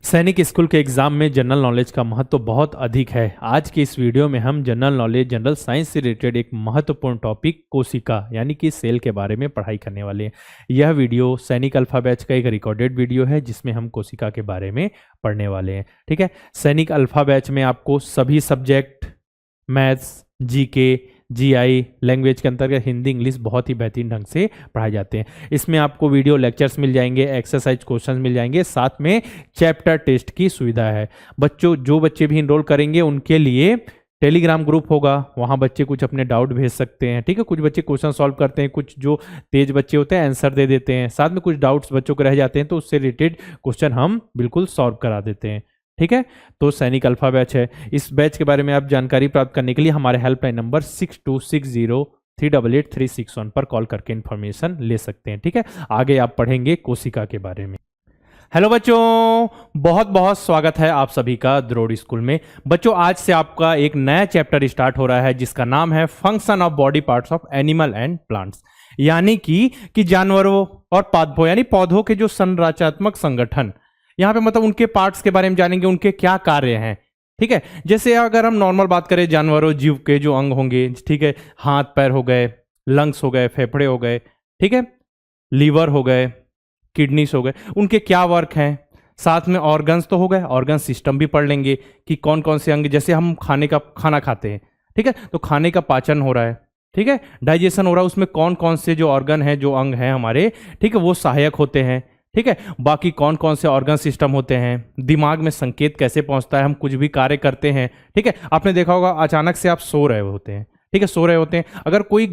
सैनिक स्कूल के एग्जाम में जनरल नॉलेज का महत्व बहुत अधिक है। आज के इस वीडियो में हम जनरल नॉलेज जनरल साइंस से रिलेटेड एक महत्वपूर्ण टॉपिक कोशिका यानी कि सेल के बारे में पढ़ाई करने वाले हैं। यह वीडियो सैनिक अल्फा बैच का एक रिकॉर्डेड वीडियो है जिसमें हम कोशिका के बारे में पढ़ने वाले हैं। ठीक है, सैनिक अल्फा बैच में आपको सभी subject maths, GK, GI language के अंतर्गत हिंदी इंग्लिश बहुत ही बेहतरीन ढंग से पढ़ाए जाते हैं। इसमें आपको वीडियो लेक्चर्स मिल जाएंगे, एक्सरसाइज क्वेश्चंस मिल जाएंगे, साथ में चैप्टर टेस्ट की सुविधा है। जो बच्चे भी इनरोल करेंगे उनके लिए टेलीग्राम ग्रुप होगा, वहाँ बच्चे कुछ अपने डाउट भेज सकते हैं। ठीक है, कुछ बच्चे क्वेश्चन सॉल्व करते हैं, कुछ जो तेज बच्चे होते हैं आंसर दे देते हैं, साथ में कुछ डाउट्स बच्चों को रह जाते हैं तो उससे रिलेटेड क्वेश्चन हम बिल्कुल सॉल्व करा देते हैं। ठीक है, तो सैनिक अल्फा बैच है। इस बैच के बारे में आप जानकारी प्राप्त करने के लिए हमारे हेल्पलाइन नंबर 6260388361 पर कॉल करके इन्फॉर्मेशन ले सकते हैं। ठीक है, आगे आप पढ़ेंगे कोशिका के बारे में। हेलो बच्चों, बहुत बहुत स्वागत है आप सभी का द्रोड़ स्कूल में। बच्चों, आज से आपका एक नया चैप्टर स्टार्ट हो रहा है जिसका नाम है function of body parts of animal and plants, यानी कि जानवरों और पादपों यानी पौधों के जो संरचनात्मक संगठन, यहाँ पे मतलब उनके पार्ट्स के बारे में जानेंगे, उनके क्या कार्य हैं। ठीक है, जैसे अगर हम नॉर्मल बात करें जानवरों जीव के जो अंग होंगे, ठीक है, हाथ पैर हो गए, लंग्स हो गए, फेफड़े हो गए, ठीक है, लीवर हो गए, किडनीज हो गए, उनके क्या वर्क हैं। साथ में ऑर्गन्स तो हो गए, ऑर्गन सिस्टम भी पढ़ लेंगे कि कौन कौन से अंग, जैसे हम खाना खाते हैं, ठीक है, तो खाने का पाचन हो रहा है, ठीक है, डाइजेशन हो रहा है, उसमें कौन कौन से जो ऑर्गन है, जो अंग है हमारे, ठीक है, वो सहायक होते हैं। ठीक है, बाकी कौन कौन से ऑर्गन सिस्टम होते हैं, दिमाग में संकेत कैसे पहुंचता है, हम कुछ भी कार्य करते हैं। ठीक है, आपने देखा होगा अचानक से आप सो रहे होते हैं, ठीक है, सो रहे होते हैं, अगर कोई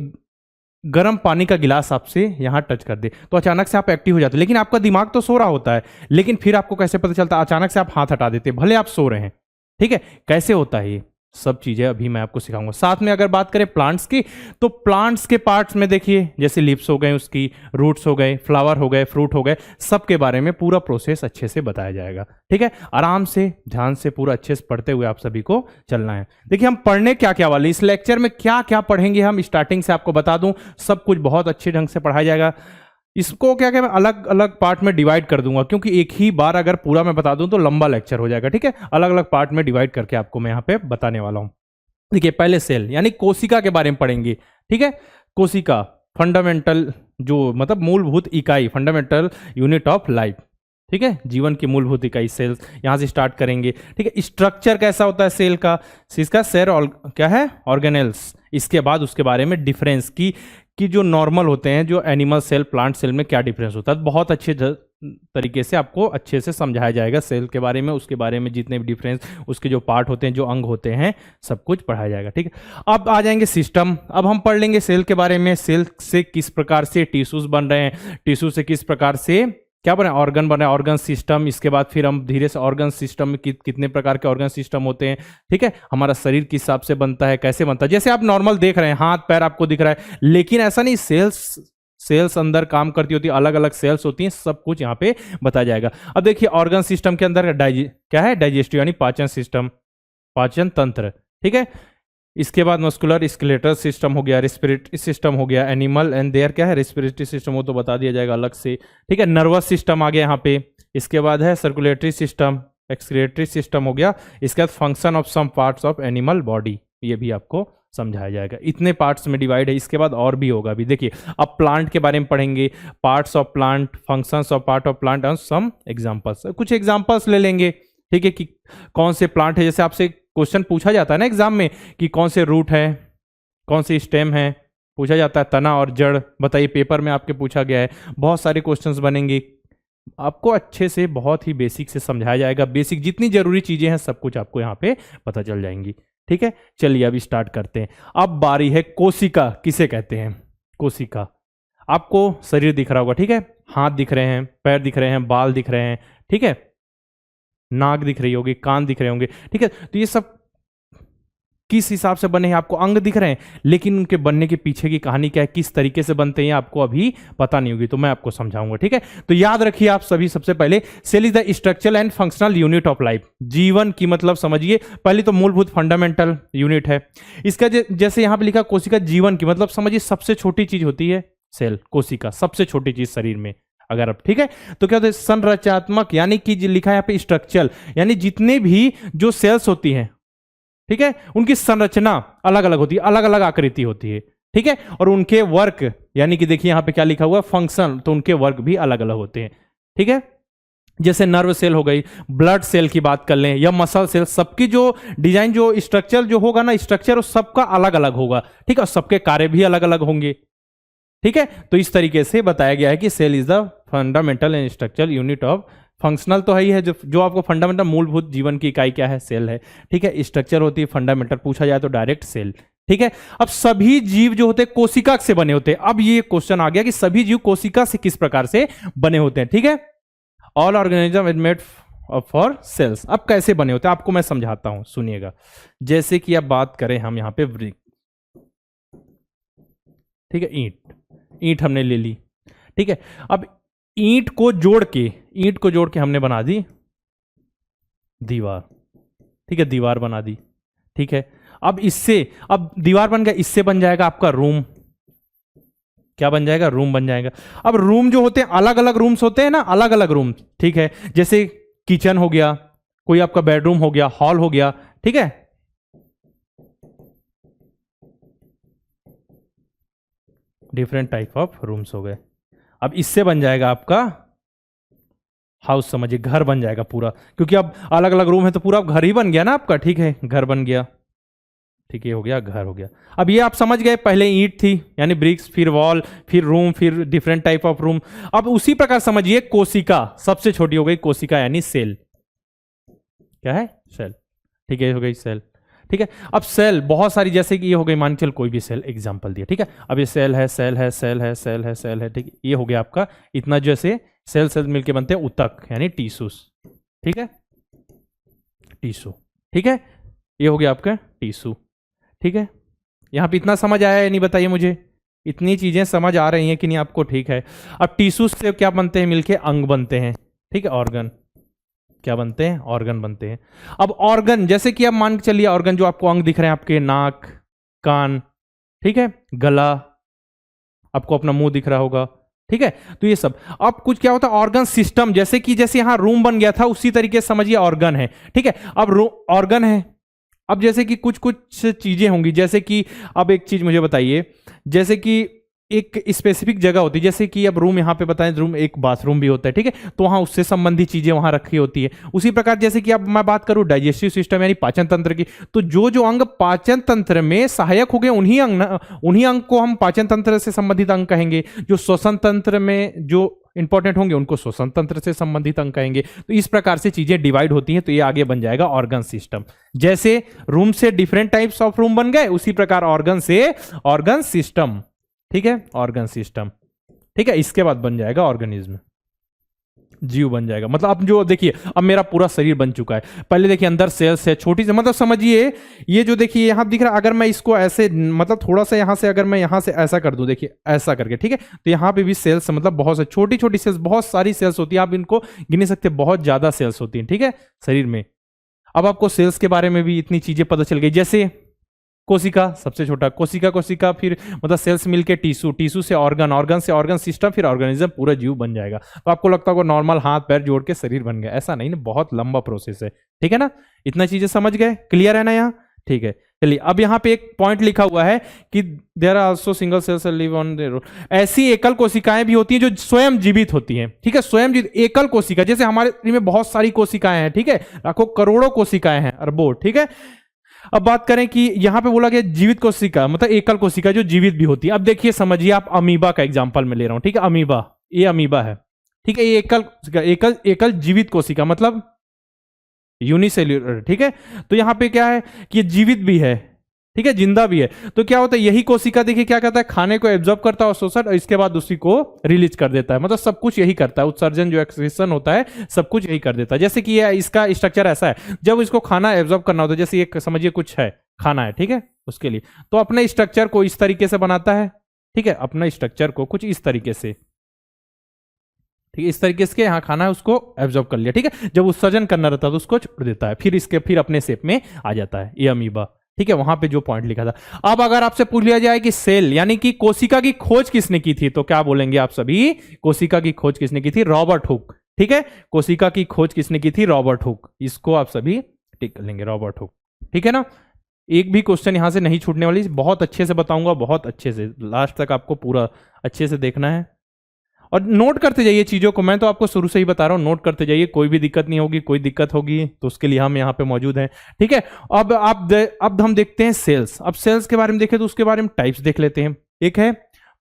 गर्म पानी का गिलास आपसे यहाँ टच कर दे तो अचानक से आप एक्टिव हो जाते हैं, लेकिन आपका दिमाग तो सो रहा होता है, लेकिन फिर आपको कैसे पता चलता है, अचानक से आप हाथ हटा देते हैं भले आप सो रहे हैं। ठीक है, कैसे होता है ये सब चीजें अभी मैं आपको सिखाऊंगा। साथ में अगर बात करें प्लांट्स की, तो प्लांट्स के पार्ट्स में देखिए जैसे लीव्स हो गए, उसकी रूट्स हो गए, फ्लावर हो गए, फ्रूट हो गए, सब के बारे में पूरा प्रोसेस अच्छे से बताया जाएगा। ठीक है, आराम से ध्यान से पूरा अच्छे से पढ़ते हुए आप सभी को चलना है। देखिए हम पढ़ने क्या क्या वाले, इस लेक्चर में क्या क्या पढ़ेंगे हम स्टार्टिंग से आपको बता दूं, सब कुछ बहुत अच्छे ढंग से पढ़ाया जाएगा। इसको क्या क्या मैं अलग अलग पार्ट में डिवाइड कर दूंगा, क्योंकि एक ही बार अगर पूरा मैं बता दूं तो लंबा लेक्चर हो जाएगा। ठीक है, अलग अलग पार्ट में डिवाइड करके आपको मैं यहाँ पे बताने वाला हूं। देखिए पहले सेल यानी कोशिका के बारे में पढ़ेंगे। ठीक है, कोशिका फंडामेंटल जो मतलब मूलभूत इकाई, फंडामेंटल यूनिट ऑफ लाइफ। ठीक है, जीवन की मूलभूत इकाई सेल्स, यहां से स्टार्ट करेंगे। ठीक है, स्ट्रक्चर कैसा होता है सेल का, इसका सेल क्या है, ऑर्गेनेल्स। इसके बाद उसके बारे में डिफरेंस की जो नॉर्मल होते हैं, जो एनिमल सेल प्लांट सेल में क्या डिफरेंस होता है, बहुत अच्छे तरीके से आपको अच्छे से समझाया जाएगा सेल के बारे में, उसके बारे में जितने भी डिफरेंस, उसके जो पार्ट होते हैं, जो अंग होते हैं, सब कुछ पढ़ाया जाएगा। ठीक है, अब आ जाएंगे सिस्टम। अब हम पढ़ लेंगे सेल के बारे में, सेल से किस प्रकार से टिश्यूज बन रहे हैं, टिश्यू से किस प्रकार से क्या बने, ऑर्गन बने, ऑर्गन सिस्टम। इसके बाद फिर हम धीरे से ऑर्गन सिस्टम में कितने प्रकार के ऑर्गन सिस्टम होते हैं, ठीक है, हमारा शरीर किस हिसाब से बनता है, कैसे बनता है। जैसे आप नॉर्मल देख रहे हैं हाथ पैर आपको दिख रहा है, लेकिन ऐसा नहीं, सेल्स अंदर काम करती होती है, अलग अलग सेल्स होती हैं, सब कुछ यहाँ पे बताया जाएगा। अब देखिए ऑर्गन सिस्टम के अंदर क्या है, डाइजेस्टिव यानी पाचन सिस्टम, पाचन तंत्र। ठीक है, इसके बाद मस्कुलर स्केलेटल सिस्टम हो गया, रेस्पिरेटरी सिस्टम हो गया, एनिमल एंड देयर क्या है, रेस्पिरेटरी सिस्टम, वो तो बता दिया जाएगा अलग से। ठीक है, नर्वस सिस्टम आ गया यहाँ पे। इसके बाद है सर्कुलेटरी सिस्टम, एक्सक्रीटरी सिस्टम हो गया। इसके बाद function of some parts of animal body, ये भी आपको समझाया जाएगा। इतने पार्ट्स में डिवाइड है, इसके बाद और भी होगा अभी। देखिए अब प्लांट के बारे में पढ़ेंगे, parts of plant, functions of part of plant and some examples, कुछ एग्जांपल्स ले लेंगे। ठीक है, कि कौन से प्लांट है, जैसे आपसे क्वेश्चन पूछा जाता है ना एग्जाम में कि कौन से रूट है, कौन सी स्टेम है, पूछा जाता है तना और जड़, बताइए पेपर में आपके पूछा गया है। बहुत सारे क्वेश्चंस बनेंगे, आपको अच्छे से बहुत ही बेसिक से समझाया जाएगा। बेसिक जितनी जरूरी चीजें हैं सब कुछ आपको यहाँ पे पता चल जाएंगी। ठीक है, चलिए अभी स्टार्ट करते हैं। अब बारी है कोशिका किसे कहते हैं। कोशिका, आपको शरीर दिख रहा होगा, ठीक है, हाथ दिख रहे हैं, पैर दिख रहे हैं, बाल दिख रहे हैं, ठीक है, नाक दिख रही होगी, कान दिख रहे होंगे। ठीक है, तो ये सब किस हिसाब से बने हैं, आपको अंग दिख रहे हैं, लेकिन उनके बनने के पीछे की कहानी क्या है, किस तरीके से बनते हैं, आपको अभी पता नहीं होगी, तो मैं आपको समझाऊंगा। ठीक है, तो याद रखिए आप सभी, सबसे पहले cell is the structural and functional unit of life. जीवन की मतलब समझिए, पहले तो मूलभूत फंडामेंटल यूनिट है इसका। जैसे यहां पे लिखा कोशिका, जीवन की मतलब समझिए सबसे छोटी चीज होती है सेल, कोशिका सबसे छोटी चीज शरीर में। अगर आप, ठीक है, तो क्या होता है संरचनात्मक, यानी कि जो लिखा है यहाँ पे स्ट्रक्चर, यानी जितने भी जो सेल्स होती हैं, ठीक है, उनकी संरचना अलग अलग होती है, अलग अलग आकृति होती है, ठीक है, और उनके वर्क, यानी कि देखिए यहाँ पे क्या लिखा हुआ है फंक्शन, तो उनके वर्क भी अलग अलग होते हैं, ठीक है। जैसे नर्व सेल हो गई, ब्लड सेल की बात कर लें, या मसल सेल, सबकी जो डिजाइन, जो स्ट्रक्चर जो होगा ना, स्ट्रक्चर वो सबका अलग अलग होगा, ठीक है, सबके कार्य भी अलग अलग होंगे, ठीक है। तो इस तरीके से बताया गया है कि cell is the fundamental and structural unit of, functional तो है ही है, जो आपको फंडामेंटल मूलभूत जीवन की इकाई क्या है, सेल है, ठीक है। स्ट्रक्चर होती है फंडामेंटल, पूछा जाए तो डायरेक्ट सेल, ठीक है। अब सभी जीव जो होते हैं कोशिका से बने होते हैं। अब ये क्वेश्चन आ गया कि सभी जीव कोशिका से किस प्रकार से बने होते हैं, ठीक है। All organism is made for cells. अब कैसे बने होते हैं आपको मैं समझाता हूं, सुनिएगा। जैसे कि अब बात करें हम यहां पे ब्रिक, ठीक है, ईंट हमने ले ली, ठीक है। अब ईंट को जोड़ के हमने बना दी दीवार, ठीक है, दीवार बना दी, ठीक है। अब दीवार बन गया, इससे बन जाएगा आपका रूम, क्या बन जाएगा, रूम बन जाएगा। अब रूम जो होते हैं अलग अलग रूम्स होते हैं ना, अलग अलग रूम, ठीक है। जैसे किचन हो गया, कोई आपका बेडरूम हो गया, हॉल हो गया, ठीक है। डिफरेंट टाइप ऑफ रूम्स हो गए। अब इससे बन जाएगा आपका हाउस, समझिए घर बन जाएगा पूरा, क्योंकि अब अलग अलग रूम है तो पूरा घर ही बन गया ना आपका, ठीक है, घर बन गया, ठीक है, हो गया, घर हो गया। अब ये आप समझ गए, पहले ईंट थी यानी ब्रिक्स, फिर वॉल, फिर रूम, फिर डिफरेंट टाइप ऑफ रूम। अब उसी प्रकार समझिए कोशिका, सबसे छोटी हो गई कोशिका यानी सेल, क्या है, सेल, ठीक है, हो गई सेल, ठीक है। अब सेल बहुत सारी, जैसे कि ये हो गई, मान चल कोई भी सेल एग्जांपल दिया, ठीक है। अब ये सेल है, सेल है, सेल है, सेल है, सेल है, ठीक है, ये हो गया आपका इतना, जैसे सेल मिलके बनते हैं ऊतक यानी टिश्यूज, ठीक है, टिश्यू, ठीक है, ये हो गया आपका टिश्यू, ठीक है। यहां पे इतना समझ आया है नहीं, बताइए मुझे, इतनी चीजें समझ आ रही हैं कि नहीं आपको, ठीक है। अब टिश्यू से क्या बनते हैं, मिलके अंग बनते हैं, ठीक है, ऑर्गन, क्या बनते हैं, ऑर्गन बनते हैं। अब ऑर्गन, जैसे कि आप मान के चलिए, ऑर्गन जो आपको अंग दिख रहे हैं, आपके नाक, कान, ठीक है, गला, आपको अपना मुंह दिख रहा होगा, ठीक है, तो ये सब। अब कुछ क्या होता है ऑर्गन सिस्टम, जैसे कि जैसे यहां रूम बन गया था उसी तरीके से समझिए ऑर्गन है, ठीक है। अब ऑर्गन है, अब जैसे कि कुछ कुछ चीजें होंगी, जैसे कि अब एक चीज मुझे बताइए, जैसे कि एक स्पेसिफिक जगह होती है, जैसे कि अब रूम यहाँ पे बताएं, रूम एक बाथरूम भी होता है, ठीक है, तो वहां उससे संबंधित चीजें वहां रखी होती है। उसी प्रकार जैसे कि अब मैं बात करूं डाइजेस्टिव सिस्टम यानी पाचन तंत्र की, तो जो अंग पाचन तंत्र में सहायक हो गए उन्हीं अंग को हम पाचन तंत्र से संबंधित अंग कहेंगे। जो श्वसन तंत्र में जो इंपॉर्टेंट होंगे उनको श्वसन तंत्र से संबंधित अंग कहेंगे। तो इस प्रकार से चीजें डिवाइड होती हैं, तो ये आगे बन जाएगा ऑर्गन सिस्टम। जैसे रूम से डिफरेंट टाइप्स ऑफ रूम बन गए, उसी प्रकार ऑर्गन से ऑर्गन सिस्टम, ठीक है, ऑर्गन सिस्टम, ठीक है। इसके बाद बन जाएगा ऑर्गेनिज्म, जीव बन जाएगा। मतलब अब जो देखिए, अब मेरा पूरा शरीर बन चुका है। पहले देखिए अंदर सेल्स है छोटी से, मतलब समझिए ये जो देखिए यहां दिख रहा है, अगर मैं इसको ऐसे मतलब थोड़ा सा यहां से अगर मैं यहां से ऐसा कर दूं, देखिए ऐसा करके, ठीक है, तो यहां पे भी सेल्स, मतलब बहुत से छोटी छोटी सेल्स, बहुत सारी सेल्स होती है, आप इनको गिन नहीं सकते, बहुत ज्यादा सेल्स होती है, ठीक है, शरीर में। अब आपको सेल्स के बारे में भी इतनी चीजें पता चल गई, जैसे कोशिका सबसे छोटा, कोशिका फिर मतलब सेल्स मिलके टिश्यू से ऑर्गन, ऑर्गन से ऑर्गन सिस्टम, फिर ऑर्गेनिज्म, पूरा जीव बन जाएगा। तो आपको लगता होगा नॉर्मल हाथ पैर जोड़ के शरीर बन गया, ऐसा नहीं ना, बहुत लंबा प्रोसेस है, ठीक है ना। इतना चीजें समझ गए, क्लियर है ना यहाँ, ठीक है। चलिए अब यहाँ पे एक पॉइंट लिखा हुआ है कि there are also single cells live on their own. ऐसी एकल कोशिकाएं भी होती हैं जो स्वयं जीवित होती हैं, ठीक है, स्वयं जीवित एकल कोशिका, जैसे हमारे शरीर में बहुत सारी कोशिकाएं हैं, ठीक है, लाखों करोड़ों कोशिकाएं हैं, अरबों, ठीक है। अब बात करें कि यहां पे बोला गया जीवित कोशिका, मतलब एकल कोशिका जो जीवित भी होती है। अब देखिए समझिए, आप अमीबा का एग्जांपल में ले रहा हूं, ठीक है, अमीबा, ये अमीबा है, ठीक है, ये एकल जीवित कोशिका मतलब यूनिसेल्यूलर, ठीक है। तो यहां पे क्या है कि ये जीवित भी है, ठीक है, जिंदा भी है। तो क्या होता है, यही कोशिका देखिए क्या करता है, खाने को एब्जॉर्ब करता है, शोषण, और इसके बाद उसी को रिलीज कर देता है, मतलब सब कुछ यही करता है, उत्सर्जन जो एक्सक्रीशन होता है सब कुछ यही कर देता है। जैसे कि इसका स्ट्रक्चर ऐसा है, जब इसको खाना एब्जॉर्ब करना होता है, जैसे ये समझिए कुछ है, खाना है, ठीक है, उसके लिए तो अपने स्ट्रक्चर को इस तरीके से बनाता है, ठीक है, अपना स्ट्रक्चर को कुछ इस तरीके से, ठीक है, इस तरीके से यहाँ खाना है उसको एब्जॉर्ब कर लिया, ठीक है। जब उत्सर्जन करना रहता है तो उसको छोड़ देता है, फिर अपने शेप में आ जाता है, ये अमीबा, ठीक है, वहां पे जो पॉइंट लिखा था। अब अगर आपसे पूछ लिया जाए कि सेल यानी कि कोशिका की खोज किसने की थी, तो क्या बोलेंगे आप सभी? कोशिका की खोज किसने की थी? Robert Hooke. ठीक है, कोशिका की खोज किसने की थी? Robert Hooke. इसको आप सभी टिक कर लेंगे, रॉबर्ट हुक। ठीक है ना, एक भी क्वेश्चन यहां से नहीं छूटने वाली, बहुत अच्छे से बताऊंगा, बहुत अच्छे से, लास्ट तक आपको पूरा अच्छे से देखना है और नोट करते जाइए चीजों को। मैं तो आपको शुरू से ही बता रहा हूं, नोट करते जाइए, कोई भी दिक्कत नहीं होगी। कोई दिक्कत होगी तो उसके लिए हम यहाँ पे मौजूद हैं। ठीक है, अब हम देखते हैं सेल्स। अब सेल्स के बारे में देखें तो उसके बारे में टाइप्स देख लेते हैं। एक है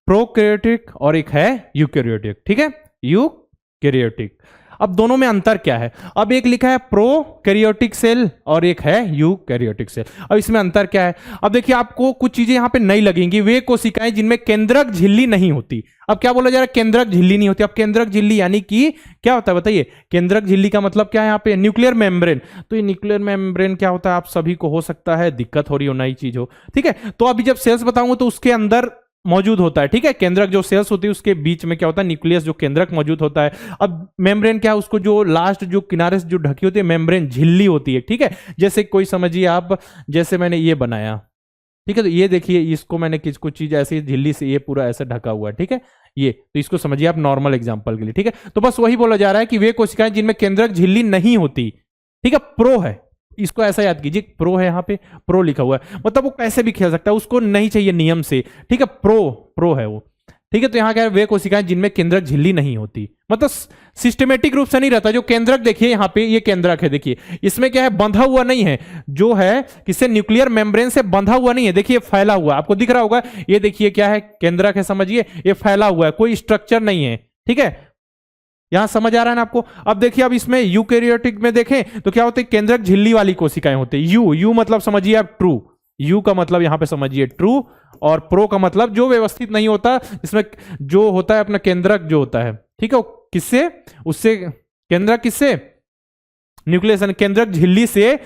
प्रोकैरियोटिक और एक है यूकैरियोटिक। ठीक है, यूकैरियोटिक। अब दोनों में अंतर क्या है? अब एक लिखा है प्रोकैरियोटिक सेल और एक है यूकैरियोटिक सेल। अब इसमें अंतर क्या है? अब देखिए, आपको कुछ चीजें यहां पे नहीं लगेंगी। वे कोशिकाएं जिनमें केंद्रक झिल्ली नहीं होती। अब क्या बोला जा रहा है? केंद्रक झिल्ली नहीं होती। अब केंद्रक झिल्ली यानी कि क्या होता है बताइए? केंद्रक झिल्ली का मतलब क्या है यहाँ पे? Nuclear membrane. तो ये न्यूक्लियर मेम्ब्रेन क्या होता है? आप सभी को हो सकता है दिक्कत हो रही हो, नई चीज हो। ठीक है, तो अभी जब सेल्स बताऊंगा तो उसके अंदर मौजूद होता है। ठीक है, केंद्रक जो सेल्स होती है उसके बीच में क्या होता है? न्यूक्लियस जो केंद्रक मौजूद होता है। अब मेम्ब्रेन क्या है? उसको जो लास्ट जो किनारे से जो ढकी होती है मेम्ब्रेन झिल्ली होती है। ठीक है, जैसे कोई समझिए आप, जैसे मैंने ये बनाया, ठीक है, तो ये देखिए, इसको मैंने कुछ चीज ऐसी झिल्ली से ये पूरा ऐसा ढका हुआ है। ठीक है, ये तो इसको समझिए आप नॉर्मल एग्जांपल के लिए। ठीक है, तो बस वही बोला जा रहा है कि वे कोशिकाएं जिनमें केंद्रक झिल्ली नहीं होती। ठीक है, प्रो है, इसको ऐसा याद कीजिए, प्रो है, यहाँ पे प्रो लिखा हुआ है, मतलब वो कैसे भी खेल सकता है, उसको नहीं चाहिए नियम से। ठीक है, प्रो है वो। ठीक है, तो यहाँ क्या है? वे कोशिकाएं जिनमें केंद्रक झिल्ली नहीं होती, मतलब सिस्टमेटिक रूप से नहीं रहता। जो केंद्रक देखिए यहाँ पे, ये केंद्रक है, देखिए इसमें क्या है? बंधा हुआ नहीं है, जो है किससे? न्यूक्लियर मेम्ब्रेन से बंधा हुआ नहीं है। देखिए फैला हुआ, आपको दिख रहा होगा, ये देखिए क्या है? केंद्रक है, समझिए, ये फैला हुआ है, कोई स्ट्रक्चर नहीं है। ठीक है, यहां समझ आ रहा है ना आपको? अब देखिए, अब इसमें यूकैरियोटिक में देखें तो क्या होता है? केंद्रक झिल्ली वाली कोशिकाएं होती है। यू मतलब समझिए आप ट्रू, यू का मतलब यहां पे समझिए ट्रू, और प्रो का मतलब जो व्यवस्थित नहीं होता, इसमें जो होता है अपना केंद्रक जो होता है। ठीक है, किससे? उससे केंद्रक किससे? न्यूक्लियस केंद्रक झिल्ली से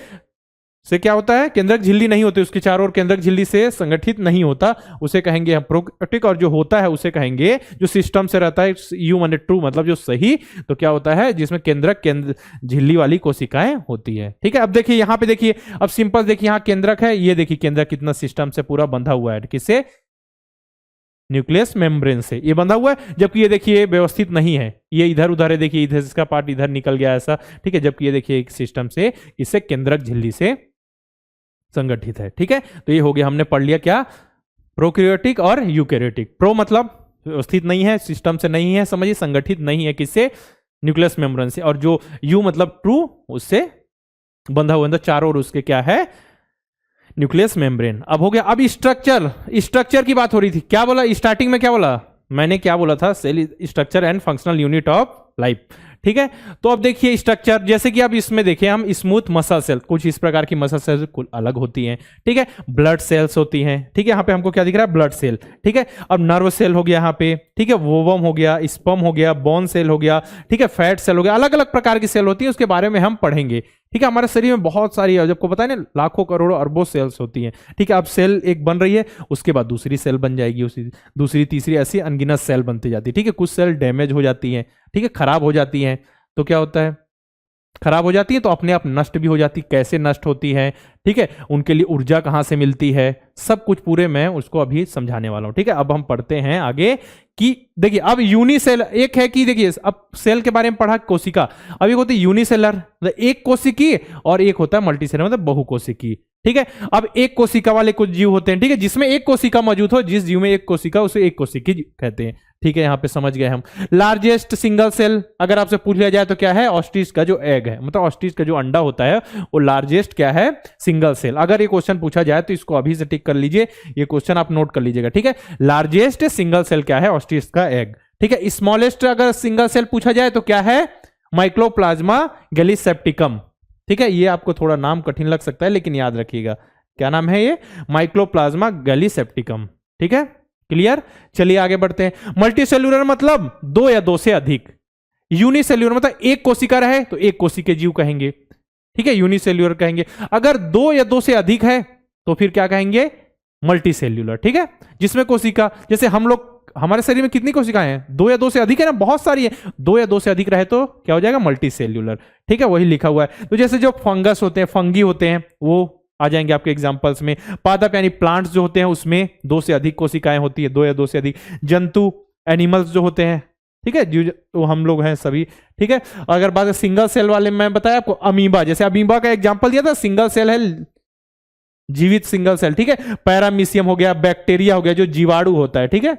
क्या होता है? केंद्रक झिल्ली नहीं होती, उसके चारों ओर केंद्रक झिल्ली से संगठित नहीं होता, उसे कहेंगे हम प्रोकैरियोटिक। और जो होता है उसे कहेंगे जो सिस्टम से रहता है, यू माने ट्रू, मतलब जो सही। तो क्या होता है? जिसमें केंद्र झिल्ली वाली कोशिकाएं होती है। ठीक है, अब देखिए यहाँ पे, देखिए अब सिंपल, देखिए यहाँ केंद्रक है, ये देखिए केंद्रक कितना सिस्टम से पूरा बंधा हुआ है, किससे? न्यूक्लियस मेम्ब्रेन से ये बंधा हुआ है। जबकि ये देखिए व्यवस्थित नहीं है, ये इधर उधर है, देखिए इधर इसका पार्ट इधर निकल गया ऐसा। ठीक है, जबकि ये देखिए एक सिस्टम से, इससे केंद्रक झिल्ली से संगठित है। ठीक है, तो ये हो गया, हमने पढ़ लिया क्या? प्रोकैरियोटिक और यूकैरियोटिक। प्रो मतलब व्यवस्थित नहीं है, सिस्टम से नहीं है, समझिए, संगठित नहीं है, किससे? न्यूक्लियस मेम्ब्रेन से। और जो यू मतलब ट्रू, उससे बंधा हुआ, तो चारों ओर उसके क्या है? Nucleus membrane. अब हो गया, अब स्ट्रक्चर की बात हो रही थी। क्या बोला स्टार्टिंग में? क्या बोला मैंने? क्या बोला था? Cell structure and functional unit of life. ठीक है, तो अब देखिए स्ट्रक्चर, जैसे कि अब इसमें देखिए हम, स्मूथ मसल सेल, कुछ इस प्रकार की मसल सेल अलग होती हैं। ठीक है, ब्लड सेल्स होती हैं। ठीक है, यहाँ पे हमको क्या दिख रहा है? Blood cell. ठीक है, अब नर्व सेल हो गया यहाँ पे। ठीक है, वोवम हो गया, स्पर्म हो गया, बोन सेल हो गया। ठीक है, फैट सेल हो गया, अलग अलग प्रकार की सेल होती है, उसके बारे में हम पढ़ेंगे। ठीक है, हमारे शरीर में बहुत सारी, आपको पता है ना, लाखों करोड़ों अरबों सेल्स होती हैं। ठीक है, अब सेल एक बन रही है, उसके बाद दूसरी सेल बन जाएगी, उसी दूसरी तीसरी ऐसी अनगिनत सेल बनती जाती है। ठीक है, कुछ सेल डैमेज हो जाती हैं, ठीक है, खराब हो जाती हैं। तो क्या होता है? खराब हो जाती है तो अपने आप नष्ट भी हो जाती। कैसे नष्ट होती है? ठीक है, उनके लिए ऊर्जा कहां से मिलती है, सब कुछ पूरे मैं उसको अभी समझाने वाला हूं। ठीक है, अब हम पढ़ते हैं आगे कि देखिए, अब यूनिसेल एक है कि देखिए, अब सेल के बारे में पढ़ा, कोशिका। अब एक होती है यूनिसेलर, मतलब एक कोशिकी, और एक होता है मल्टीसेलर, मतलब बहुकोशिकी। ठीक है, अब एक कोशिका वाले कुछ जीव होते हैं। ठीक है, जिसमें एक कोशिका मौजूद हो, जिस जीव में एक कोशिका, उसे एक कोशिकी कहते हैं। ठीक है, यहां पे समझ गए हम। लार्जेस्ट सिंगल सेल अगर आपसे पूछ लिया जाए तो क्या है? ऑस्ट्रिच का जो एग है, मतलब ऑस्ट्रिच का जो अंडा होता है, वो लार्जेस्ट क्या है? Single cell. अगर ये क्वेश्चन पूछा जाए तो इसको अभी से टिक कर लीजिए, ये क्वेश्चन आप नोट कर लीजिएगा। ठीक है, लार्जेस्ट सिंगल सेल क्या है? ऑस्ट्रिच का एग। ठीक है, स्मॉलेस्ट अगर सिंगल सेल पूछा जाए तो क्या है? Mycoplasma gallisepticum. ठीक है, ये आपको थोड़ा नाम कठिन लग सकता है, लेकिन याद रखिएगा, क्या नाम है ये? Mycoplasma gallisepticum. ठीक है, क्लियर? चलिए आगे बढ़ते हैं। मल्टीसेल्यूलर मतलब दो या दो से अधिक। यूनिसेल्यूलर मतलब एक कोशिका रहे तो एक कोशिका जीव कहेंगे। ठीक है, यूनिसेल्यूलर कहेंगे। अगर दो या दो से अधिक है तो फिर क्या कहेंगे? मल्टीसेल्यूलर। ठीक है, जिसमें कोशिका, जैसे हम लोग, हमारे शरीर में कितनी कोशिकाएं हैं? दो या दो से अधिक है ना, बहुत सारी है। दो या दो से अधिक रहे तो क्या हो जाएगा? मल्टीसेल्यूलर। ठीक है, वही लिखा हुआ है। तो जैसे जो फंगस होते हैं, फंगी होते हैं, वो आ जाएंगे आपके एग्जांपल्स में। पादप यानी प्लांट्स जो होते हैं उसमें 2 से अधिक कोशिकाएं होती है, 2 या 2 से अधिक। जंतु एनिमल्स जो होते हैं, ठीक है, जो हम लोग हैं सभी, ठीक है। अगर बात सिंगल सेल वाले में बताया आपको, अमीबा, जैसे अमीबा का एग्जांपल दिया था, सिंगल सेल है, जीवित सिंगल सेल, ठीक है। पैरामीशियम हो गया, बैक्टीरिया हो गया जो जीवाणु होता है, ठीक है।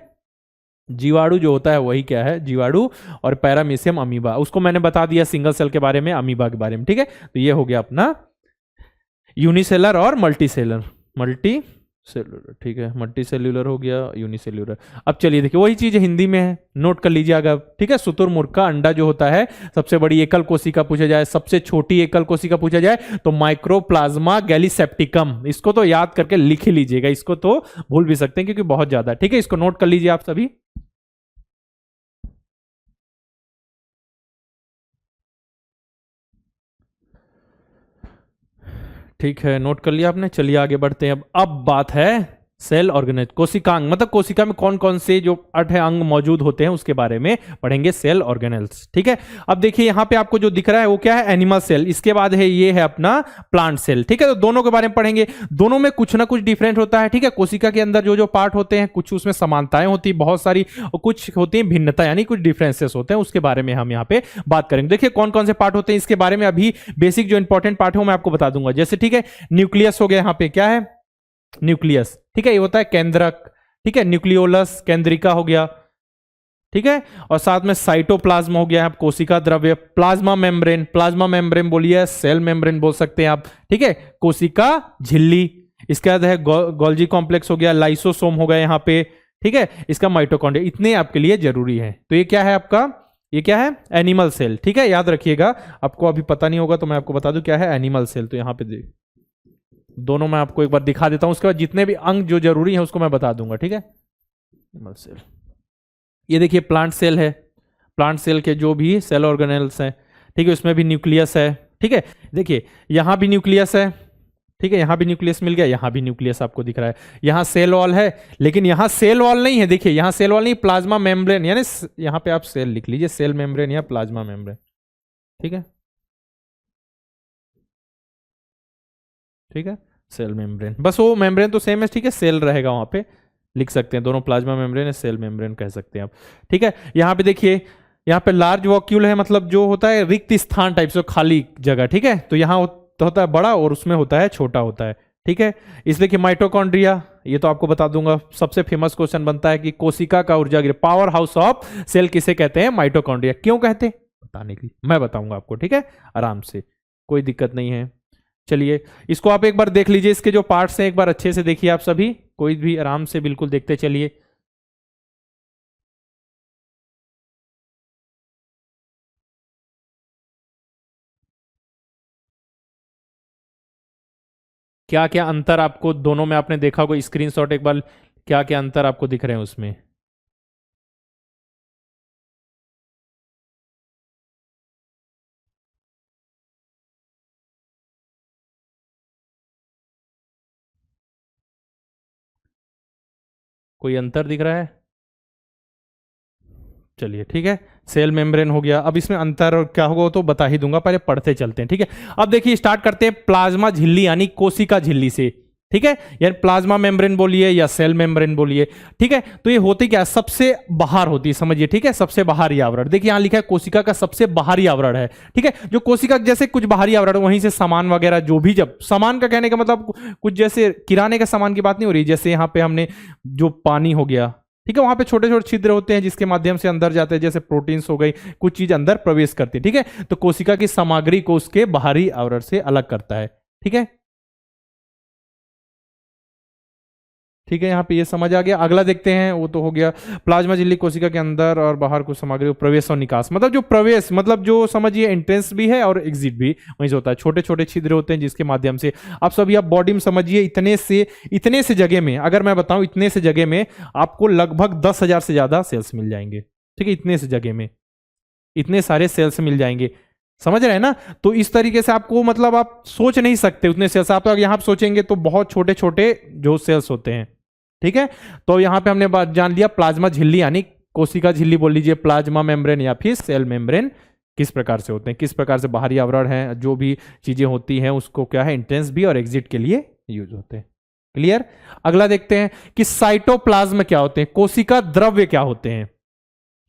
जीवाणु जो होता है वही क्या है, जीवाणु। और पैरामीशियम अमीबा, उसको मैंने बता दिया सिंगल सेल के बारे में, अमीबा के बारे में, ठीक है। तो ये हो गया अपना यूनिसेलर और मल्टी सेलुलर, ठीक है। मल्टी सेल्यूलर हो गया, यूनिसेल्यूलर। अब चलिए देखिए, वही चीज हिंदी में है, नोट कर लीजिएगा, ठीक है। शुतुरमुर्ग का अंडा जो होता है, सबसे बड़ी एकल कोशिका पूछा जाए, सबसे छोटी एकल कोशिका पूछा जाए तो माइक्रोप्लाज्मा गैलीसेप्टिकम, इसको तो याद करके लिख ही लीजिएगा, इसको तो भूल भी सकते हैं क्योंकि बहुत ज्यादा, ठीक है। इसको नोट कर लीजिए आप सभी। ठीक है, नोट कर लिया आपने। चलिए आगे बढ़ते हैं। अब बात है सेल ऑर्गेनाइज, कोशिकांग, मतलब कोशिका में कौन कौन से जो 8 अंग मौजूद होते हैं उसके बारे में पढ़ेंगे, सेल ऑर्गेनेल्स, ठीक है। अब देखिए यहां पे आपको जो दिख रहा है वो क्या है, एनिमल सेल। इसके बाद है ये है अपना प्लांट सेल, ठीक है। तो दोनों के बारे में पढ़ेंगे, दोनों में कुछ ना कुछ डिफरेंट होता है, ठीक है। कोशिका के अंदर जो जो पार्ट होते हैं, कुछ उसमें समानताएं होती है बहुत सारी, और कुछ होती है भिन्नता, यानी कुछ डिफरेंसेस होते हैं, उसके बारे में हम यहाँ पे बात करेंगे। देखिए कौन कौन से पार्ट होते हैं इसके बारे में, अभी बेसिक जो इंपॉर्टेंट पार्ट है वो मैं आपको बता दूंगा। जैसे ठीक है, न्यूक्लियस हो गया, यहाँ पे क्या है, न्यूक्लियस, ठीक है, ये होता है केंद्रक, ठीक है। न्यूक्लियोलस, केंद्रिका हो गया, ठीक है। और साथ में साइटोप्लाज्म हो गया, कोशिका द्रव्य। प्लाज्मा मेम्ब्रेन, प्लाज्मा मेम्ब्रेन बोलिए, सेल मेम्ब्रेन बोल सकते हैं आप, ठीक है। कोशिका झिल्ली, इसके बाद है गोल्जी कॉम्प्लेक्स हो गया, लाइसोसोम हो गया यहाँ पे, ठीक है। इसका माइटोकॉन्ड्रिया, इतने आपके लिए जरूरी है। तो ये क्या है आपका, ये क्या है, एनिमल सेल, ठीक है, याद रखिएगा। आपको अभी पता नहीं होगा तो मैं आपको बता दूं क्या है एनिमल सेल। तो यहाँ पे दोनों मैं आपको एक बार दिखा देता हूं, उसके बाद जितने भी अंग जो जरूरी है उसको मैं बता दूंगा, ठीक है। एनिमल सेल, ये देखिए प्लांट सेल है, प्लांट सेल के जो भी सेल ऑर्गेनेल्स हैं, ठीक है, उसमें भी न्यूक्लियस है, ठीक है। देखिए यहां भी न्यूक्लियस है, ठीक है, यहां भी न्यूक्लियस मिल गया, यहां भी न्यूक्लियस आपको दिख रहा है। यहां सेल वॉल है, लेकिन यहां सेल वॉल नहीं है, देखिए यहां सेल वॉल नहीं, प्लाज्मा मेम्ब्रेन, यानी यहां पे आप सेल लिख लीजिए, सेल मेम्ब्रेन या प्लाज्मा मेम्ब्रेन, ठीक है, ठीक है। सेल मेम्ब्रेन, बस वो मेम्ब्रेन तो सेम है, ठीक है, सेल रहेगा वहां पे, लिख सकते हैं दोनों, प्लाज्मा मेम्ब्रेन है, सेल मेम्ब्रेन कह सकते हैं आप, ठीक है। यहाँ पे देखिए, यहाँ पे लार्ज वॉक्यूल है, मतलब जो होता है रिक्त स्थान टाइप से, खाली जगह, ठीक है। तो यहाँ होता है बड़ा और उसमें होता है छोटा होता है, ठीक है। इसलिए कि माइटोकॉन्ड्रिया, ये तो आपको बता दूंगा, सबसे फेमस क्वेश्चन बनता है कि कोशिका का ऊर्जा गृह, पावर हाउस ऑफ सेल किसे कहते हैं, माइटोकॉन्ड्रिया। क्यों कहते हैं बताने के लिए मैं बताऊंगा आपको, ठीक है, आराम से, कोई दिक्कत नहीं है। चलिए इसको आप एक बार देख लीजिए, इसके जो पार्ट्स हैं एक बार अच्छे से देखिए आप सभी, कोई भी आराम से बिल्कुल देखते चलिए। क्या क्या अंतर आपको दोनों में आपने देखा होगा, स्क्रीनशॉट एक बार, क्या क्या अंतर आपको दिख रहे हैं उसमें। कोई अंतर दिख रहा है, चलिए ठीक है। सेल मेम्ब्रेन हो गया, अब इसमें अंतर और क्या होगा तो बता ही दूंगा, पहले पढ़ते चलते हैं, ठीक है। अब देखिए स्टार्ट करते हैं प्लाज्मा झिल्ली यानी कोशिका झिल्ली से, ठीक है। यानी प्लाज्मा मेम्ब्रेन बोलिए या सेल मेम्ब्रेन बोलिए, ठीक है। तो ये होती क्या है, सबसे बाहर होती है, समझिए, ठीक है, सबसे बाहरी आवरण। देखिए यहां लिखा है कोशिका का सबसे बाहरी आवरण है, ठीक है। जो कोशिका जैसे कुछ बाहरी आवरण, वहीं से सामान वगैरह जो भी, जब सामान का कहने का मतलब कुछ जैसे किराने का सामान की बात नहीं हो रही, जैसे यहाँ पे हमने जो पानी हो गया, ठीक है, वहां पे छोटे छोटे छिद्र होते हैं जिसके माध्यम से अंदर जाते हैं, जैसे प्रोटीन्स हो गई, कुछ चीज अंदर प्रवेश करती है, ठीक है। तो कोशिका की सामग्री को उसके बाहरी आवरण से अलग करता है, ठीक है, ठीक है। यहाँ पे ये समझ आ गया। अगला देखते हैं, वो तो हो गया प्लाज्मा झिल्ली कोशिका के अंदर और बाहर कुछ सामग्री प्रवेश और निकास, मतलब जो प्रवेश, मतलब जो समझिए एंट्रेंस भी है और एग्जिट भी वहीं से होता है। छोटे छोटे छिद्र होते हैं जिसके माध्यम से आप सभी, आप बॉडी में समझिए, इतने से जगह में, अगर मैं बताऊं इतने से जगह में आपको लगभग 10,000 से ज्यादा सेल्स मिल जाएंगे, ठीक है। इतने से जगह में इतने सारे सेल्स मिल जाएंगे, समझ रहे हैं ना। तो इस तरीके से आपको, मतलब आप सोच नहीं सकते उतने सेल्स, आप तो यहां सोचेंगे तो बहुत छोटे छोटे जो सेल्स होते हैं, ठीक है। तो यहां पे हमने बात जान लिया प्लाज्मा झिल्ली यानी कोशिका झिल्ली बोल लीजिए, प्लाज्मा मेम्ब्रेन या फिर सेल मेम्ब्रेन किस प्रकार से होते हैं, किस प्रकार से बाहरी आवरण है, जो भी चीजें होती हैं उसको क्या है, एंट्रेंस भी और एग्जिट के लिए यूज होते हैं। क्लियर। अगला देखते हैं कि साइटोप्लाज्म क्या होते हैं, कोशिका द्रव्य क्या होते हैं।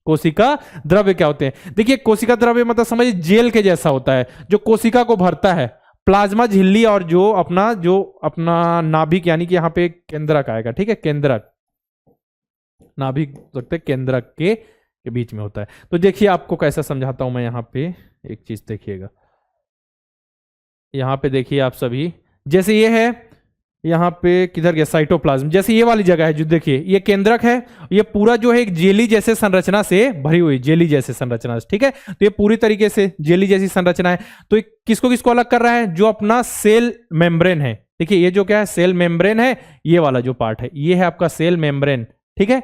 कोशिका द्रव्य क्या होते हैं, देखिए कोशिका द्रव्य मतलब समझिए जेल के जैसा होता है जो कोशिका को भरता है। प्लाज्मा झिल्ली और जो अपना नाभिक यानी कि यहां पे केंद्रक आएगा, ठीक है, केंद्रक, नाभिक सकते हैं केंद्रक के बीच में होता है। तो देखिए आपको कैसा समझाता हूं मैं, यहां पे एक चीज देखिएगा, यहां पे देखिए आप सभी, जैसे ये है, यहाँ पे किधर गया साइटोप्लाज्म, जैसे ये वाली जगह है जो देखिए ये केंद्रक है, ये पूरा जो है एक जेली जैसे संरचना से भरी हुई, जेली जैसे संरचना, ठीक है। तो ये पूरी तरीके से जेली जैसी संरचना है। तो ये किसको किसको अलग कर रहा है, जो अपना सेल मेम्ब्रेन है, देखिए ये जो क्या है सेल मेम्ब्रेन है, ये वाला जो पार्ट है ये है आपका सेल मेम्ब्रेन, ठीक है।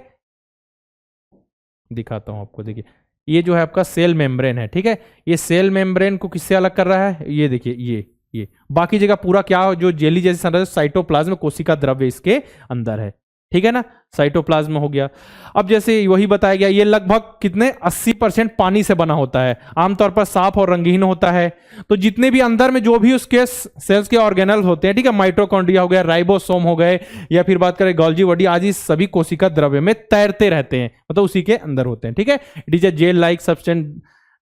दिखाता हूं आपको, देखिए ये जो है आपका सेल मेम्ब्रेन है, ठीक है। ये सेल मेम्ब्रेन को किससे अलग कर रहा है, ये देखिए ये बाकी जगह पूरा क्या जो जेली जैसी संरचना साइटोप्लाज्म कोशिका द्रव्य इसके अंदर है, ठीक है ना, साइटोप्लाज्म हो गया। अब जैसे वही बताया गया, ये लगभग कितने 80% पानी से बना होता है, आमतौर पर साफ और रंगीन होता है। तो जितने भी अंदर में जो भी उसके सेल्स के ऑर्गेनल होते हैं, ठीक है, माइटोकॉन्ड्रिया हो गया, राइबोसोम हो गए, या फिर बात करें गोल्जी बॉडी, आदि सभी कोशिका द्रव्य में तैरते रहते हैं, मतलब उसी के अंदर होते हैं, ठीक है। It is a gel like substance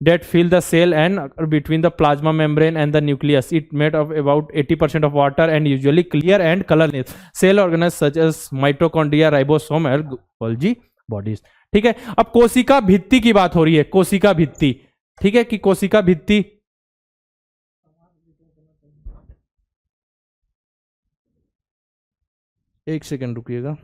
that fill the cell and between the plasma membrane and the nucleus. It made of about 80% of water and usually clear and colorless. Cell organelles such as mitochondria, ribosome और Golgi bodies. ठीक है। अब कोशिका भित्ति की बात हो रही है, कोशिका भित्ति, ठीक है, कि कोशिका भित्ति, एक सेकंड रुकिएगा।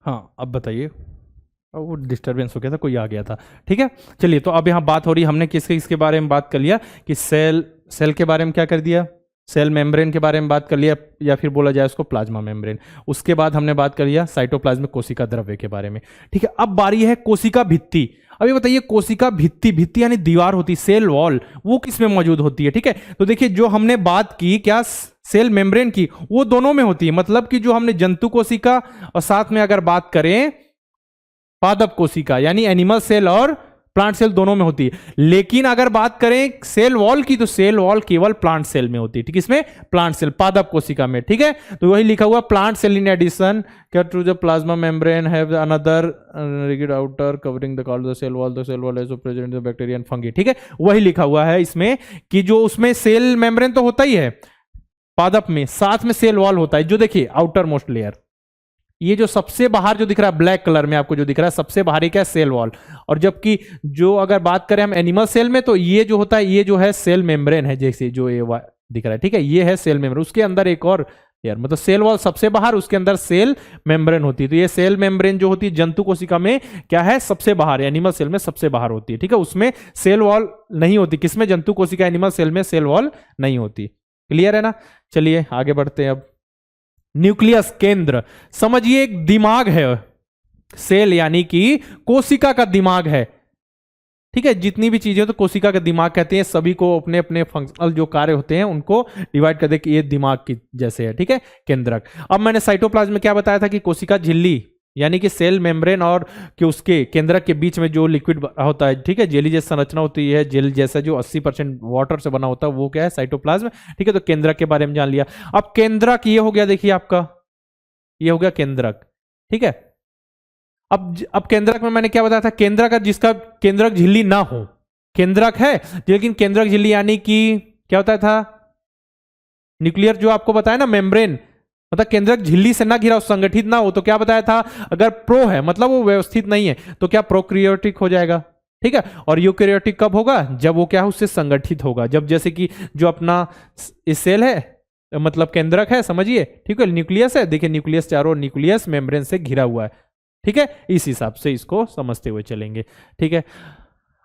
हाँ अब बताइए, वो डिस्टरबेंस हो गया था, कोई आ गया था, ठीक है। चलिए, तो अब यहाँ बात हो रही, हमने किसके बारे में बात कर लिया कि सेल के बारे में क्या कर दिया, सेल मेम्ब्रेन के बारे में बात कर लिया, या फिर बोला जाए उसको प्लाज्मा मेम्ब्रेन। उसके बाद हमने बात कर लिया साइटोप्लाज्म कोशिका द्रव्य के बारे में, ठीक है। अब बारी है कोशिका भित्ति। अब ये बताइए कोशिका भित्ति, भित्ति यानी दीवार होती, सेल वॉल, वो किस में मौजूद होती है, ठीक है। तो देखिए जो हमने बात की क्या सेल मेम्ब्रेन की, वो दोनों में होती है, मतलब कि जो हमने जंतु कोशिका और साथ में अगर बात करें पादप कोशिका यानी एनिमल सेल और प्लांट सेल दोनों में होती है। लेकिन अगर बात करें सेल वॉल की, तो सेल वॉल केवल प्लांट सेल में होती है, ठीक है, इसमें प्लांट सेल पादप कोशिका में, ठीक है। तो वही लिखा हुआ plant cell in addition to the plasma membrane have another rigid outer covering the called the cell wall is present in the bacteria and fungi, ठीक है। वही लिखा हुआ है इसमें कि जो उसमें सेल मेम्ब्रेन तो होता ही है पादप में, साथ में सेल वॉल होता है, जो देखिए आउटर मोस्ट लेयर, ये जो सबसे बाहर जो दिख रहा है ब्लैक कलर में आपको जो दिख रहा है सबसे बाहरी क्या है सेल वॉल। और जबकि जो अगर बात करें हम एनिमल सेल में, तो ये जो होता है ये जो है सेल मेम्ब्रेन है, जैसे जो ये दिख रहा है, ठीक है, ये है सेल मेम्ब्रेन, उसके अंदर एक और यार मतलब सेल वॉल सबसे बाहर, उसके अंदर सेल मेम्ब्रेन होती है। तो ये सेल मेम्ब्रेन जो होती है जंतु कोशिका में क्या है सबसे बाहर, एनिमल सेल में सबसे बाहर होती है, ठीक है, उसमें सेल वॉल नहीं होती, किसमें जंतु कोशिका एनिमल सेल में सेल वॉल नहीं होती। क्लियर है ना। चलिए आगे बढ़ते हैं। अब न्यूक्लियस केंद्र, समझिए एक दिमाग है, सेल यानी कि कोशिका का दिमाग है, ठीक है। जितनी भी चीजें तो कोशिका का दिमाग कहते हैं, सभी को अपने अपने फंक्शनल जो कार्य होते हैं उनको डिवाइड कर दे कि ये दिमाग की जैसे है, ठीक है, केंद्रक। अब मैंने साइटोप्लाज्म में क्या बताया था कि कोशिका झिल्ली यानी कि सेल मेम्ब्रेन और कि उसके केंद्रक के बीच में जो लिक्विड होता है, ठीक है, जेली जैसी संरचना होती है, जेल जैसा जो 80% वाटर से बना होता है वो क्या है साइटोप्लाज्म, ठीक है। तो केंद्रक के बारे में जान लिया। अब केंद्रक ये हो गया, देखिए आपका ये हो गया केंद्रक, ठीक है। अब केंद्रक में मैंने क्या बताया था, केंद्रक जिसका केंद्रक झिल्ली ना हो, केंद्रक है लेकिन केंद्रक झिल्ली यानी कि क्या होता था, न्यूक्लियर जो आपको बताया ना मेम्ब्रेन, मतलब केंद्रक झिल्ली से ना घिरा हो, संगठित ना हो, तो क्या बताया था अगर प्रो है मतलब वो व्यवस्थित नहीं है तो क्या प्रोक्रियोटिक हो जाएगा, ठीक है। और यूकैरियोटिक कब होगा, जब वो क्या है उससे संगठित होगा, जब जैसे कि जो अपना इस सेल है मतलब केंद्रक है, समझिए, ठीक है, न्यूक्लियस है, देखिए न्यूक्लियस चारों न्यूक्लियस मेम्ब्रेन से घिरा हुआ है, ठीक है, इस हिसाब से इसको समझते हुए चलेंगे, ठीक है।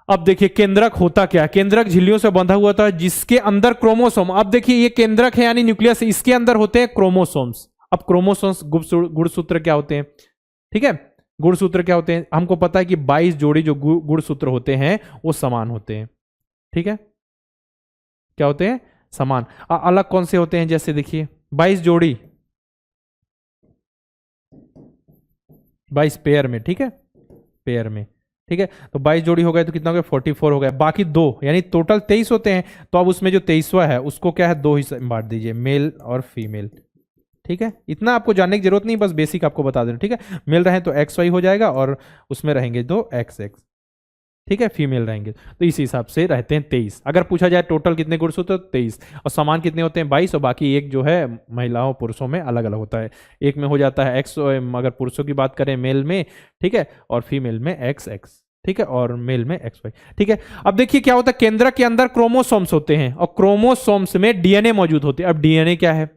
अब देखिए केंद्रक होता क्या है, केंद्रक झिल्लियों से बंधा हुआ था जिसके अंदर क्रोमोसोम, अब देखिए ये केंद्रक है यानी न्यूक्लियस, इसके अंदर होते हैं क्रोमोसोम्स। अब क्रोमोसोम्स गुणसूत्र क्या होते हैं, ठीक है, गुणसूत्र क्या होते हैं, हमको पता है कि 22 जोड़ी जो गुणसूत्र होते हैं वो समान होते हैं, ठीक है, क्या होते हैं समान। अलग कौन से होते हैं, जैसे देखिए 22 जोड़ी, 22 पेयर में, ठीक है, पेयर में, ठीक है। तो 22 जोड़ी हो गए तो कितना हो गया, 44 हो गया। बाकी दो, यानी टोटल 23 होते हैं। तो अब उसमें जो 23वां है उसको क्या है, दो हिस्से में बांट दीजिए, मेल और फीमेल, ठीक है। इतना आपको जानने की जरूरत नहीं, बस बेसिक आपको बता देना, ठीक है। मेल रहे तो एक्स वाई हो जाएगा और उसमें रहेंगे दो एक्स एक्स, ठीक है। फीमेल रहेंगे तो इस हिसाब से रहते हैं 23। अगर पूछा जाए टोटल कितने गुड्स होते हैं तो 23, और समान कितने होते हैं 22, और बाकी एक जो है महिलाओं पुरुषों में अलग अलग होता है। एक में हो जाता है एक्स, अगर पुरुषों की बात करें मेल में, ठीक है, और फीमेल में एक्स एक्स, ठीक है, और मेल में एक्स वाई, ठीक है। अब देखिए क्या होता है, केंद्रक के अंदर क्रोमोसोम्स होते हैं और क्रोमोसोम्स में डीएनए मौजूद होते हैं। अब डीएनए क्या है,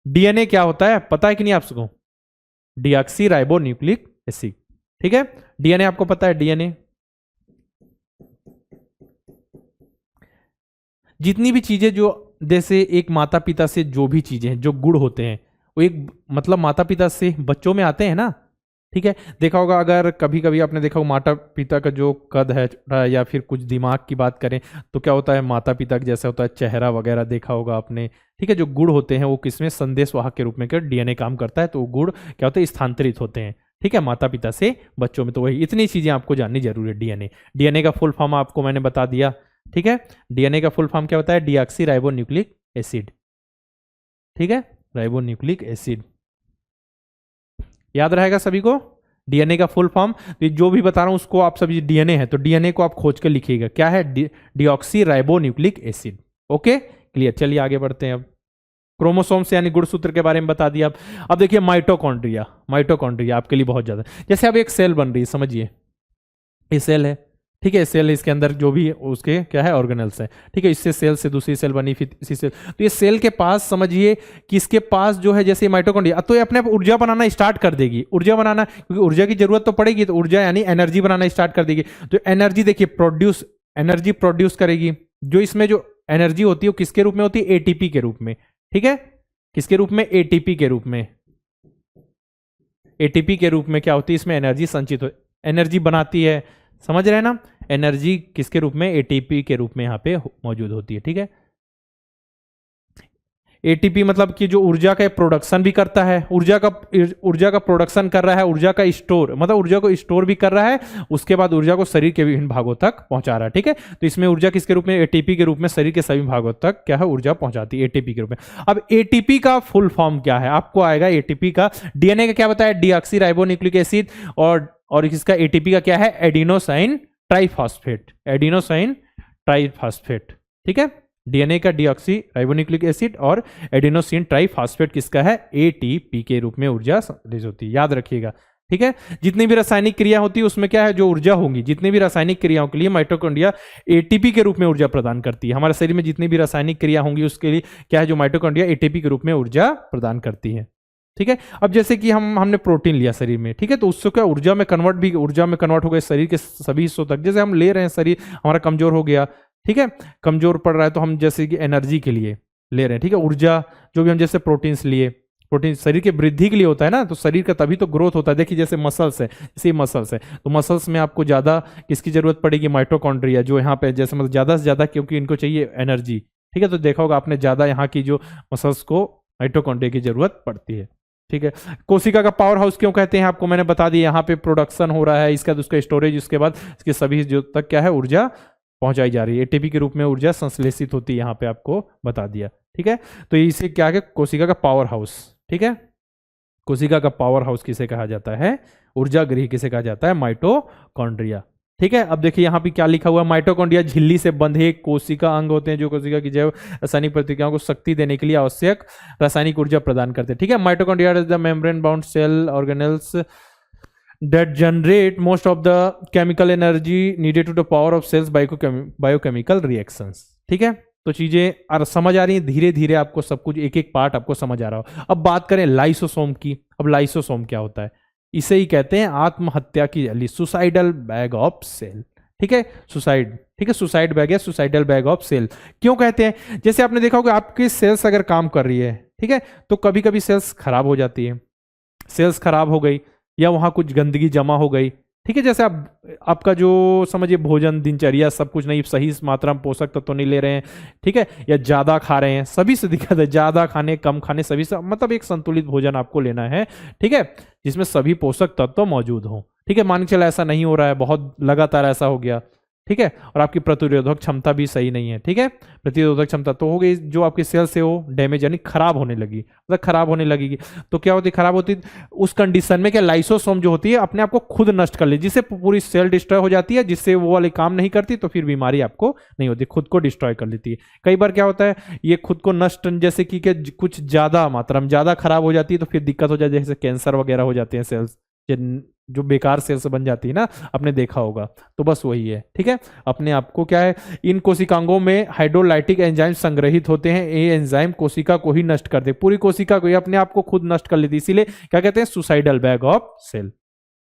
डीएनए क्या होता है पता है कि नहीं आपको, डीऑक्सी राइबो न्यूक्लिक एसिड, ठीक है। डीएनए आपको पता है, डीएनए जितनी भी चीजें जो, जैसे एक माता पिता से जो भी चीजें हैं, जो गुण होते हैं, वो एक मतलब माता पिता से बच्चों में आते हैं ना, ठीक है। देखा होगा, अगर कभी कभी आपने देखा होगा माता पिता का जो कद है या फिर कुछ दिमाग की बात करें तो क्या होता है, माता पिता के जैसा होता है, चेहरा वगैरह देखा होगा आपने, ठीक है। जो गुण होते हैं वो किसमें, संदेश वाहक के रूप में, क्या डीएनए काम करता है, तो वो गुण क्या होते हैं, स्थानांतरित होते हैं, ठीक है, माता पिता से बच्चों में। तो वही इतनी चीजें आपको जाननी जरूरी है। डीएनए, डीएनए का फुल फॉर्म आपको मैंने बता दिया, ठीक है। डीएनए का फुल फॉर्म क्या होता है, डीऑक्सी राइबो न्यूक्लिक एसिड, ठीक है, राइबो न्यूक्लिक एसिड, याद रहेगा सभी को डीएनए का फुल फॉर्म। तो जो भी बता रहा हूं उसको आप सभी, डीएनए है तो डीएनए को आप खोज कर लिखिएगा, क्या है, deoxy ribo nucleic acid. Okay clear, चलिए आगे बढ़ते हैं। अब क्रोमोसोम्स यानी गुणसूत्र के बारे में बता दिया। अब देखिए माइटोकॉन्ड्रिया, माइटोकॉन्ड्रिया आपके लिए बहुत ज्यादा, जैसे अब एक सेल बन रही है, समझिए ये सेल है, ठीक है, सेल, इसके अंदर जो भी उसके क्या है ऑर्गेनल्स है, ठीक है। इससे सेल से दूसरी सेल बनी, फिर इसी सेल, तो ये सेल के पास समझिए कि इसके पास जो है जैसे माइटोकॉन्ड्रिया, तो ये अपने आप ऊर्जा बनाना स्टार्ट कर देगी, ऊर्जा बनाना, क्योंकि ऊर्जा की जरूरत तो पड़ेगी, तो ऊर्जा यानी एनर्जी बनाना स्टार्ट कर देगी। तो एनर्जी देखिए प्रोड्यूस, एनर्जी प्रोड्यूस करेगी। जो इसमें जो एनर्जी होती है वो किसके रूप में होती है, एटीपी के रूप में, ठीक है। किसके रूप में, एटीपी के रूप में, एटीपी के रूप में क्या होती है, इसमें एनर्जी संचित हो, एनर्जी बनाती है, समझ रहे हैं ना। एनर्जी किसके रूप में, एटीपी के रूप में यहां पे मौजूद होती है, ठीक है। एटीपी मतलब कि जो ऊर्जा का प्रोडक्शन भी करता है, ऊर्जा का प्रोडक्शन कर रहा है, ऊर्जा का स्टोर, मतलब ऊर्जा को स्टोर भी कर रहा है, उसके बाद ऊर्जा को शरीर के विभिन्न भागों तक पहुंचा रहा है, ठीक है। तो इसमें ऊर्जा किसके रूप में, एटीपी के रूप में शरीर के सभी भागों तक क्या है, ऊर्जा पहुंचाती है एटीपी के रूप में। अब एटीपी का फुल फॉर्म क्या है, आपको आएगा एटीपी का, डीएनए का क्या बताया, डीऑक्सी राइबो न्यूक्लिक एसिड, और इसका एटीपी का क्या है, एडिनोसाइन ट्राइफॉस्फेट, एडिनोसाइन ट्राइफॉस्फेट, ठीक है। डीएनए का डीऑक्सी राइबोन्यूक्लिक एसिड और एडिनोसिन ट्राइफॉस्फेट किसका है, एटीपी के रूप में ऊर्जा रिलीज होती है, याद रखिएगा, ठीक है। जितनी भी रासायनिक क्रिया होती है उसमें क्या है, जो ऊर्जा होगी, जितनी भी रासायनिक क्रियाओं के लिए माइटोकॉन्ड्रिया एटीपी के रूप में ऊर्जा प्रदान करती है। हमारे शरीर में जितनी भी रासायनिक क्रिया होंगी उसके लिए क्या है, जो माइटोकॉन्ड्रिया एटीपी के रूप में ऊर्जा प्रदान करती है, ठीक है। अब जैसे कि हमने प्रोटीन लिया शरीर में, ठीक है, तो उससे क्या ऊर्जा में कन्वर्ट हो गए शरीर के सभी हिस्सों तक। जैसे हम ले रहे हैं, शरीर हमारा कमजोर हो गया, ठीक है, कमजोर पड़ रहा है, तो हम जैसे कि एनर्जी के लिए ले रहे हैं, ठीक है, ऊर्जा जो भी हम जैसे प्रोटीन्स लिए, प्रोटीन शरीर के वृद्धि के लिए होता है ना, तो शरीर का तभी तो ग्रोथ होता है। देखिए जैसे मसल्स है, जैसे मसल्स है, तो मसल्स में आपको ज्यादा किसकी जरूरत पड़ेगी, माइटोकॉन्ड्रिया, जो यहाँ पे जैसे मतलब ज्यादा से ज्यादा, क्योंकि इनको चाहिए एनर्जी, ठीक है। तो देखा होगा आपने, ज्यादा यहाँ की जो मसल्स को माइटोकॉन्ड्रिया की जरूरत पड़ती है, ठीक है। कोशिका का पावर हाउस क्यों कहते हैं आपको मैंने बता दिया, यहाँ पे प्रोडक्शन हो रहा है इसका, उसका स्टोरेज, उसके बाद इसके सभी जो तक क्या है ऊर्जा पहुंचाई जा रही है, एटीपी के रूप में ऊर्जा संश्लेषित होती है, यहाँ पे आपको बता दिया, ठीक है। तो इसे क्या है, कोशिका का पावर हाउस, ठीक है। कोशिका का पावर हाउस किसे कहा जाता है, ऊर्जा गृह किसे कहा जाता है, माइटोकॉन्ड्रिया, ठीक है। अब देखिए यहाँ पे क्या लिखा हुआ है, माइटोकॉन्ड्रिया झिल्ली से बंधे कोशिका अंग होते हैं जो कोशिका की जैव रासायनिक प्रतिक्रियाओं को शक्ति देने के लिए आवश्यक रासायनिक ऊर्जा प्रदान करते हैं, ठीक है। Mitochondria is the membrane bound cell organelles that generate most of the chemical energy needed to the power of cells biochemical reactions, ठीक है। तो चीजें समझ आ रही हैं, धीरे धीरे आपको सब कुछ एक एक पार्ट आपको समझ आ रहा हो। अब बात करें लाइसोसोम की। अब लाइसोसोम क्या होता है, इसे ही कहते हैं आत्महत्या की जैली, सुसाइडल बैग ऑफ सेल, ठीक है, सुसाइड, ठीक है, सुसाइड बैग है, सुसाइडल बैग ऑफ सेल क्यों कहते हैं, जैसे आपने देखा होगा आपकी सेल्स अगर काम कर रही है, ठीक है, तो कभी कभी सेल्स खराब हो जाती है, सेल्स खराब हो गई या वहां कुछ गंदगी जमा हो गई, ठीक ठीक है। जैसे आप आपका जो समझिए भोजन दिनचर्या सब कुछ नहीं सही मात्रा में पोषक तत्व तो नहीं ले रहे हैं, ठीक है, या ज्यादा खा रहे हैं, सभी से दिक्कत है, ज्यादा खाने कम खाने सभी से, मतलब एक संतुलित भोजन आपको लेना है, ठीक है, जिसमें सभी पोषक तत्व मौजूद हों, ठीक है। मान के चला ऐसा नहीं हो रहा है, बहुत लगातार ऐसा हो गया, ठीक है, और आपकी प्रतिरोधक क्षमता भी सही नहीं है, ठीक है, प्रतिरोधक क्षमता तो हो गई, जो आपकी सेल्स है वो डैमेज यानी खराब होने लगी, मतलब खराब होने लगेगी, तो क्या होती है, खराब होती उस कंडीशन में क्या लाइसोसोम जो होती है अपने आप को खुद नष्ट कर ले, जिससे पूरी सेल डिस्ट्रॉय हो जाती है, जिससे वो वाली काम नहीं करती, तो फिर बीमारी आपको नहीं होती, खुद को डिस्ट्रॉय कर लेती है। कई बार क्या होता है ये खुद को नष्ट जैसे कि कुछ ज्यादा मात्रा में ज्यादा खराब हो जाती है, तो फिर दिक्कत हो जाती है, जैसे कैंसर वगैरह हो जाते हैं, सेल्स जो बेकार सेल्स बन जाती है ना, आपने देखा होगा, तो बस वही है, ठीक है। अपने आप को क्या है, इन कोशिकांगों में हाइड्रोलाइटिक एंजाइम संग्रहित होते हैं, ये एंजाइम कोशिका को ही नष्ट कर दे, पूरी कोशिका को ही अपने आप को खुद नष्ट कर लेती है, इसीलिए क्या कहते हैं, सुसाइडल बैग ऑफ सेल,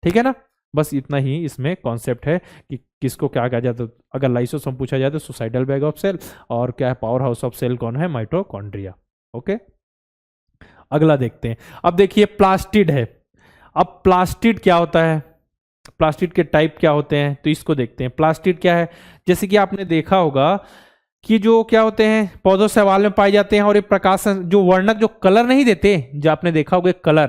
ठीक है ना। बस इतना ही इसमें कॉन्सेप्ट है कि किसको क्या कहा जाता है, अगर लाइसोसोम पूछा जाए तो सुसाइडल बैग ऑफ सेल, और क्या है पावर हाउस ऑफ सेल कौन है, माइटोकॉन्ड्रिया। ओके, अगला देखते हैं। अब देखिए प्लास्टिड है। अब प्लास्टिड क्या होता है, प्लास्टिड के टाइप क्या होते हैं, तो इसको देखते हैं। प्लास्टिड क्या है, जैसे कि आपने देखा होगा कि जो क्या होते हैं पौधों शैवाल में पाए जाते हैं, और ये प्रकाश जो वर्णक जो कलर नहीं देते, जो आपने देखा होगा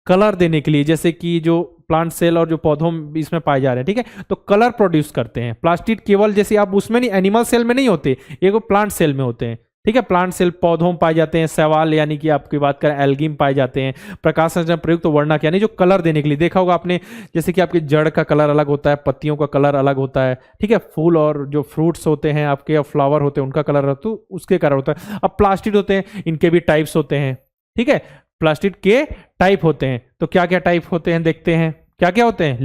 कलर देने के लिए, जैसे कि जो प्लांट सेल और जो पौधों इसमें पाए जा रहे हैं, ठीक है, तो कलर प्रोड्यूस करते हैं। प्लास्टिड केवल जैसे आप उसमें नहीं, एनिमल सेल में नहीं होते, ये वो प्लांट सेल में होते हैं, ठीक है। प्लांट सेल पौधों में पाए जाते हैं, शैवाल यानी कि आपकी बात करें एल्गी में पाए जाते हैं। प्रकाश संश्लेषण प्रयुक्त वर्णक यानी जो कलर देने के लिए, देखा होगा आपने, जैसे कि आपकी जड़ का कलर अलग होता है, पत्तियों का कलर अलग होता है, ठीक है, फूल और जो फ्रूट्स होते हैं आपके, फ्लावर होते हैं, उनका कलर तो उसके कलर होता है। अब प्लास्टिड होते हैं, इनके भी टाइप्स होते हैं, ठीक है, प्लास्टिड के टाइप होते हैं, तो क्या क्या टाइप होते हैं देखते हैं, क्या क्या होते हैं।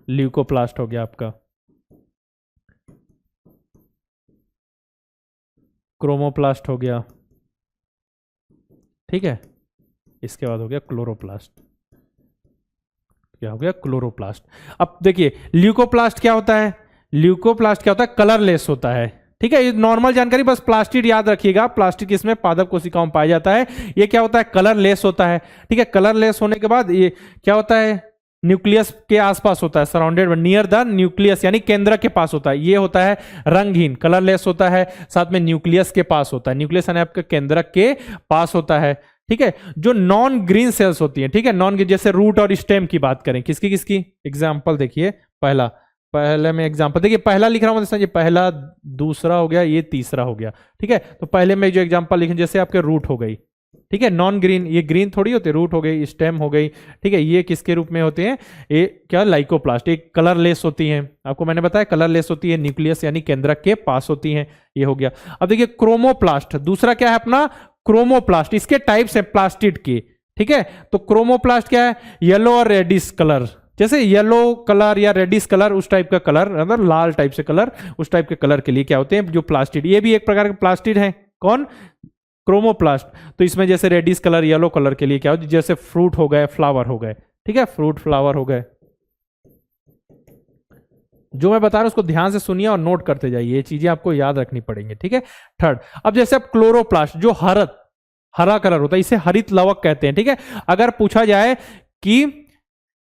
ल्यूकोप्लास्ट हो गया आपका, क्रोमोप्लास्ट हो गया, ठीक है, इसके बाद हो गया क्लोरोप्लास्ट, क्या हो गया क्लोरोप्लास्ट। अब देखिए ल्यूकोप्लास्ट क्या होता है, ल्यूकोप्लास्ट क्या होता है, कलरलेस होता है, ठीक है, ये नॉर्मल जानकारी, बस प्लास्टिड याद रखिएगा, प्लास्टिड किसमें पादप कोशिकाओं में पाया जाता है, ये क्या होता है कलरलेस होता है, ठीक है। कलरलेस होने के बाद ये क्या होता है, न्यूक्लियस के आसपास होता है, सराउंडेड नियर द न्यूक्लियस यानी केंद्र के पास होता है, ये होता है रंगहीन, कलरलेस होता है, साथ में न्यूक्लियस के पास होता है, न्यूक्लियस यानी आपके केंद्र के पास होता है, ठीक है। जो नॉन ग्रीन सेल्स होती हैं, ठीक है, नॉन ग्रीन, जैसे रूट और स्टेम की बात करें, किसकी किसकी एग्जाम्पल देखिए, पहले में एग्जाम्पल देखिए, पहला लिख रहा हूं समझिए, पहला दूसरा हो गया, ये तीसरा हो गया, ठीक है। तो पहले में जो एग्जाम्पल लिखें, जैसे आपके रूट हो गई, ठीक है, नॉन ग्रीन, ये ग्रीन थोड़ी होते, रूट हो गई, स्टेम हो गई, ठीक है, ये किसके रूप में होते हैं, ये क्या लाइकोप्लास्ट, एक कलरलेस होती हैं, आपको मैंने बताया कलरलेस होती है, न्यूक्लियस यानी केंद्रक के पास होती हैं, ये हो गया। अब देखिए क्रोमोप्लास्ट, दूसरा क्या है अपना क्रोमोप्लास्ट, इसके टाइप्स है प्लास्टिड के, ठीक है। तो क्रोमोप्लास्ट क्या है, येलो और रेडिश कलर, जैसे येलो कलर या रेडिश कलर, उस टाइप का कलर, मतलब लाल टाइप से कलर, उस टाइप के कलर के लिए क्या होते हैं जो प्लास्टिड, ये भी एक प्रकार का प्लास्टिड है, कौन, क्रोमोप्लास्ट। तो इसमें जैसे रेडिश कलर, येलो कलर के लिए क्या होती है, जैसे फ्रूट हो गए, फ्लावर हो गए, ठीक है, फ्रूट फ्लावर हो गए। जो मैं बता रहा हूं उसको ध्यान से सुनिए और नोट करते जाइए, ये चीजें आपको याद रखनी पड़ेंगी, ठीक है। थर्ड, अब जैसे अब क्लोरोप्लास्ट, जो हरा कलर होता है, इसे हरित लवक कहते हैं, ठीक है। अगर पूछा जाए कि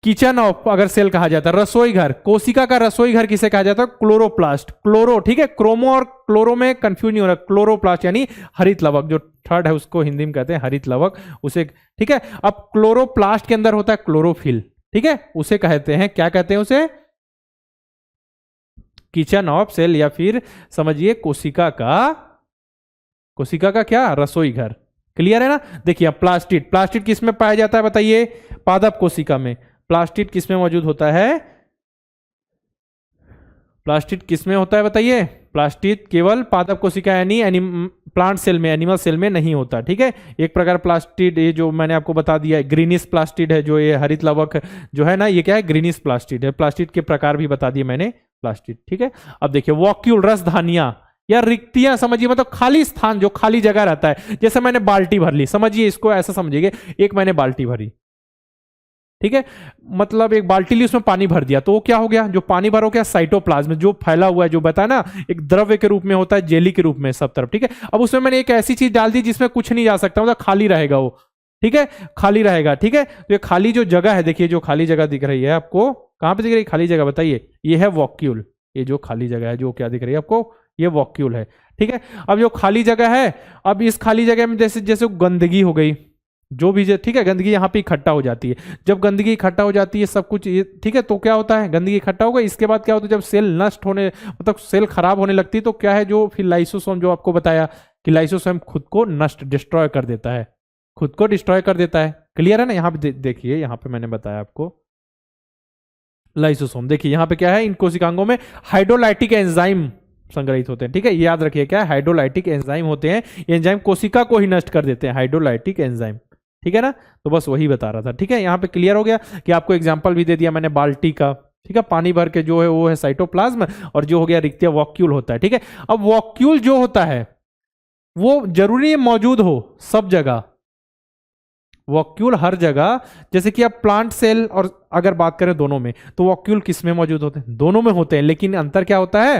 किचन ऑफ अगर सेल कहा जाता है, रसोई घर, कोशिका का रसोई घर किसे कहा जाता है, क्लोरोप्लास्ट, क्लोरो, ठीक है, क्रोमो और क्लोरो में कंफ्यूज नहीं हो रहा, क्लोरोप्लास्ट यानी हरित लवक, जो थर्ड है उसको हिंदी में कहते हैं हरित लवक, उसे, ठीक है। अब क्लोरोप्लास्ट के अंदर होता है क्लोरोफिल, ठीक है, उसे कहते हैं, क्या कहते हैं उसे, किचन ऑफ सेल, या फिर समझिए कोशिका का क्या, रसोई घर, क्लियर है ना। देखिए प्लास्टिड किस में पाया जाता है बताइए, पादप कोशिका में। प्लास्टिड किस में मौजूद होता है, प्लास्टिड किस में होता है बताइए, प्लास्टिड केवल पादप कोशिका यानी प्लांट सेल में, एनिमल सेल में नहीं होता, ठीक है। एक प्रकार प्लास्टिड, ये जो मैंने आपको बता दिया ग्रीनिश प्लास्टिड है, जो ये हरित लवक जो है ना, ये क्या है, ग्रीनिश प्लास्टिड है। प्लास्टिड के प्रकार भी बता दिए मैंने, प्लास्टिड, ठीक है। अब देखिए वॉक्यूल, रसधानियां या रिक्तियां, समझिए मतलब खाली स्थान, जो खाली जगह रहता है, जैसे मैंने बाल्टी भर ली, समझिए इसको ऐसा समझिए, एक मैंने बाल्टी भरी, ठीक है, मतलब एक बाल्टी ली, उसमें पानी भर दिया, तो वो क्या हो गया, जो पानी भरा हो गया साइटोप्लाज्म, जो फैला हुआ है, जो बताया ना, एक द्रव्य के रूप में होता है, जेली के रूप में सब तरफ, ठीक है। अब उसमें मैंने एक ऐसी चीज डाल दी जिसमें कुछ नहीं जा सकता, मतलब खाली रहेगा वो, ठीक है, खाली रहेगा। ठीक है, तो ये खाली जो जगह है, देखिए जो खाली जगह दिख रही है आपको, कहां पे दिख रही है खाली जगह बताइए? ये है वॉक्यूल। ये जो खाली जगह है जो क्या दिख रही है आपको, ये वॉक्यूल है। ठीक है, अब जो खाली जगह है, अब इस खाली जगह में जैसे जैसे गंदगी हो गई, जो भी, ठीक है, गंदगी यहाँ पे इकट्ठा हो जाती है। जब गंदगी इकट्ठा हो जाती है सब कुछ ये, ठीक है, तो क्या होता है, गंदगी इकट्ठा हो गई, इसके बाद क्या होता है, जब सेल नष्ट होने, मतलब सेल खराब होने लगती है, तो क्या है, जो फिर लाइसोसोम, जो आपको बताया कि लाइसोसोम खुद को नष्ट, डिस्ट्रॉय कर देता है, खुद को डिस्ट्रॉय कर देता है। क्लियर है ना? यहाँ पे देखिए, यहाँ पे मैंने बताया आपको लाइसोसोम, देखिए यहाँ पे क्या है, इन कोशिकांगों में हाइड्रोलाइटिक एंजाइम संग्रहित होते हैं। ठीक है, याद रखिए क्या है, हाइड्रोलाइटिक एंजाइम होते हैं। ये एंजाइम कोशिका को ही नष्ट कर देते हैं, हाइड्रोलाइटिक एंजाइम। ठीक है ना? तो बस वही बता रहा था। ठीक है, यहाँ पे क्लियर हो गया कि आपको एग्जांपल भी दे दिया मैंने बाल्टी का। ठीक है, पानी भर के जो है वो है साइटोप्लाज्म, और जो हो गया रिक्तिया वॉक्यूल होता है। ठीक है, अब वॉक्यूल जो होता है वो जरूरी मौजूद हो सब जगह, वॉक्यूल हर जगह। जैसे कि अब प्लांट सेल और अगर बात करें दोनों में, तो वॉक्यूल किस में मौजूद होते हैं? दोनों में होते हैं, लेकिन अंतर क्या होता है?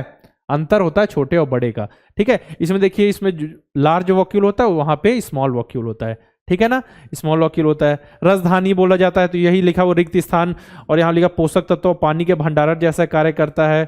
अंतर होता है छोटे और बड़े का। ठीक है, इसमें देखिए, इसमें लार्ज वॉक्यूल होता है, वहां पे स्मॉल वॉक्यूल होता है। ठीक है ना, स्मॉल वॉक्यूल होता है। रसधानी बोला जाता है, तो यही लिखा वो रिक्त स्थान, और यहां लिखा पोषक तत्व पानी के भंडारण जैसा कार्य करता है,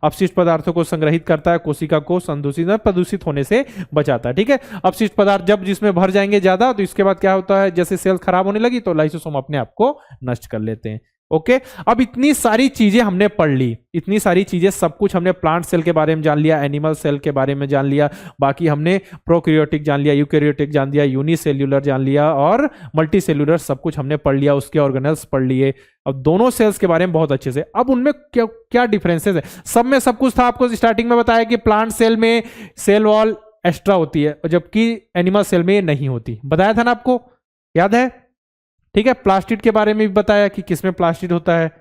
अपशिष्ट पदार्थों को संग्रहित करता है, कोशिका को संदूषित प्रदूषित होने से बचाता है। ठीक है, अपशिष्ट पदार्थ जब जिसमें भर जाएंगे ज्यादा, तो इसके बाद क्या होता है, जैसे सेल खराब होने लगी तो लाइसोसोम अपने आप को नष्ट कर लेते हैं। ओके, अब इतनी सारी चीजें हमने पढ़ ली, इतनी सारी चीजें, सब कुछ हमने प्लांट सेल के बारे में जान लिया, एनिमल सेल के बारे में जान लिया, बाकी हमने प्रोकैरियोटिक जान लिया, यूकैरियोटिक जान लिया, यूनिसेल्यूलर जान लिया, और मल्टीसेल्यूलर, सब कुछ हमने पढ़ लिया, उसके ऑर्गेनेल्स पढ़ लिए। अब दोनों सेल्स के बारे में बहुत अच्छे से, अब उनमें क्या क्या डिफरेंसेस है? सब में सब कुछ था, आपको स्टार्टिंग में बताया कि प्लांट सेल में सेल वॉल एक्स्ट्रा होती है, जबकि एनिमल सेल में ये नहीं होती, बताया था ना आपको, याद है? ठीक है, प्लास्टिड के बारे में भी बताया कि किसमें प्लास्टिड होता है,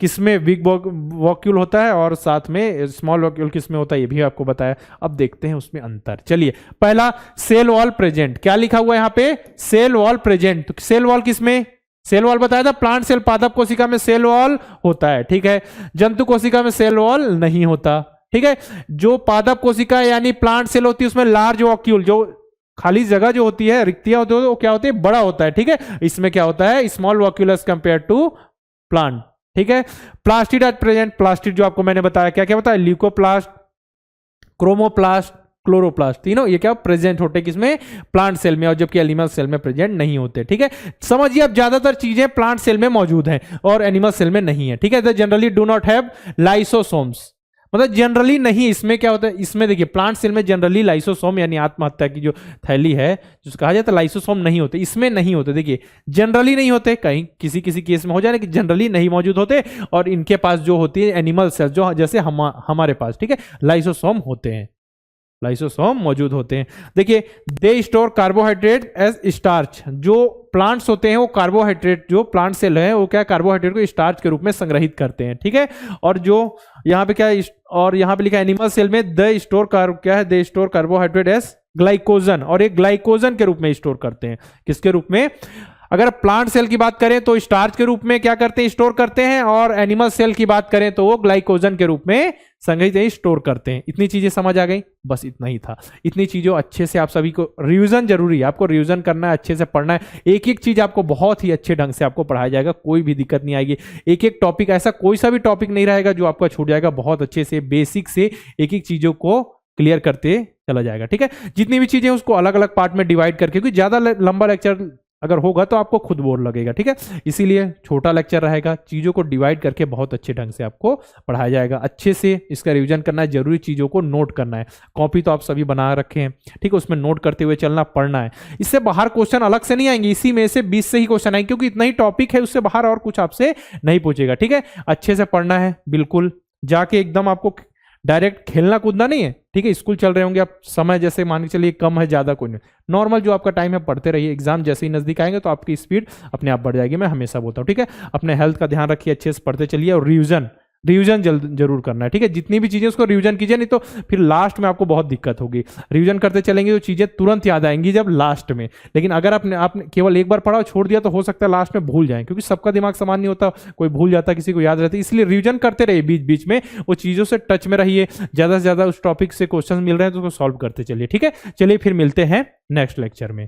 किसमें बिग वॉक्यूल होता है, और साथ में स्मॉल वॉक्यूल किसमें होता है, ये भी आपको बताया। अब देखते हैं उसमें अंतर। चलिए, पहला सेल वॉल प्रेजेंट, क्या लिखा हुआ है यहाँ पे? Cell wall present. तो सेल वॉल किसमें? सेल वॉल बताया था प्लांट सेल, पादप कोशिका में सेल वॉल होता है। ठीक है, जंतु कोशिका में सेल वॉल नहीं होता। ठीक है, जो पादप कोशिका यानी प्लांट सेल होती है उसमें लार्ज वॉक्यूल, जो खाली जगह जो होती है, रिक्तियां होती है, वो क्या होती है, बड़ा होता है। ठीक है, इसमें क्या होता है, स्मॉल वॉक्यूलस कंपेयर टू प्लांट। ठीक है, प्लास्टिड एट प्रेजेंट, प्लास्टिड जो आपको मैंने बताया, क्या क्या बताया, ल्यूकोप्लास्ट, क्रोमोप्लास्ट, क्लोरोप्लास्ट, तीनों ये क्या प्रेजेंट होते हैं किसमें? प्लांट सेल में, और जबकि एनिमल सेल में प्रेजेंट नहीं होते। ठीक है, समझिए, अब ज्यादातर चीजें प्लांट सेल में मौजूद हैं और एनिमल सेल में नहीं है। ठीक है, generally do not have lysosomes, मतलब जनरली नहीं। इसमें क्या होता है, इसमें देखिए प्लांट सेल में जनरली लाइसोसोम यानी आत्महत्या की जो थैली है, जो कहा जाता है, लाइसोसोम नहीं होते, इसमें नहीं होते। देखिए जनरली नहीं होते, कहीं किसी किसी केस में हो जाए कि जनरली नहीं मौजूद होते, और इनके पास जो होती है एनिमल सेल, जो जैसे हमारे पास, ठीक है, लाइसोसोम होते हैं, लाइसोसोम मौजूद होते हैं। देखिए, they store carbohydrate as starch, जो प्लांट्स होते हैं वो कार्बोहाइड्रेट, जो प्लांट सेल है वो क्या कार्बोहाइड्रेट को स्टार्च के रूप में संग्रहित करते हैं। ठीक है, और जो यहाँ पे क्या है, और यहाँ पे लिखा है एनिमल सेल में द स्टोर क्या है, they store carbohydrate as glycogen, और एक ग्लाइकोजन के रूप में स्टोर करते हैं। किसके रूप में? अगर प्लांट सेल की बात करें तो स्टार्च के रूप में क्या करते हैं, स्टोर करते हैं, और एनिमल सेल की बात करें तो वो ग्लाइकोजन के रूप में संग्रहित स्टोर करते हैं। इतनी चीजें समझ आ गई, बस इतना ही था। इतनी चीजों अच्छे से आप सभी को रिवीजन जरूरी है, आपको रिवीजन करना है, अच्छे से पढ़ना है, एक एक चीज आपको बहुत ही अच्छे ढंग से आपको पढ़ाया जाएगा, कोई भी दिक्कत नहीं आएगी। एक एक टॉपिक, ऐसा कोई सा भी टॉपिक नहीं रहेगा जो आपका छूट जाएगा, बहुत अच्छे से बेसिक से एक एक चीजों को क्लियर करते चला जाएगा। ठीक है, जितनी भी चीजें उसको अलग अलग पार्ट में डिवाइड करके, क्योंकि ज्यादा लंबा लेक्चर अगर होगा तो आपको खुद बोर लगेगा। ठीक है, इसीलिए छोटा लेक्चर रहेगा, चीजों को डिवाइड करके बहुत अच्छे ढंग से आपको पढ़ाया जाएगा। अच्छे से इसका रिवीजन करना है, जरूरी चीजों को नोट करना है। कॉपी तो आप सभी बना रखे हैं, ठीक है, उसमें नोट करते हुए चलना, पढ़ना है। इससे बाहर क्वेश्चन अलग से नहीं आएंगे, इसी में से 20 से ही क्वेश्चन आएंगे, क्योंकि इतना ही टॉपिक है, उससे बाहर और कुछ आपसे नहीं पूछेगा। ठीक है, अच्छे से पढ़ना है, बिल्कुल जाके एकदम आपको डायरेक्ट खेलना कूदना नहीं है। ठीक है, स्कूल चल रहे होंगे आप, समय जैसे मान के चलिए कम है, ज्यादा कोई नहीं, नॉर्मल जो आपका टाइम है पढ़ते रहिए। एग्जाम जैसे ही नजदीक आएंगे तो आपकी स्पीड अपने आप बढ़ जाएगी, मैं हमेशा बोलता हूँ। ठीक है, अपने हेल्थ का ध्यान रखिए, अच्छे से पढ़ते चलिए, और रिवीजन जरूर करना है। ठीक है, जितनी भी चीजें उसको रिवीजन कीजिए, नहीं तो फिर लास्ट में आपको बहुत दिक्कत होगी। रिवीजन करते चलेंगे तो चीजें तुरंत याद आएंगी जब लास्ट में, लेकिन अगर आपने केवल एक बार पढ़ा छोड़ दिया तो हो सकता है लास्ट में भूल जाए, क्योंकि सबका दिमाग समान नहीं होता, कोई भूल जाता, किसी को याद रहता है। इसलिए रिवीजन करते रहिए, बीच बीच में वो चीजों से टच में रहिए, ज्यादा से ज्यादा उस टॉपिक से क्वेश्चन मिल रहे हैं तो उसको सॉल्व करते चलिए। ठीक है, चलिए फिर मिलते हैं नेक्स्ट लेक्चर में।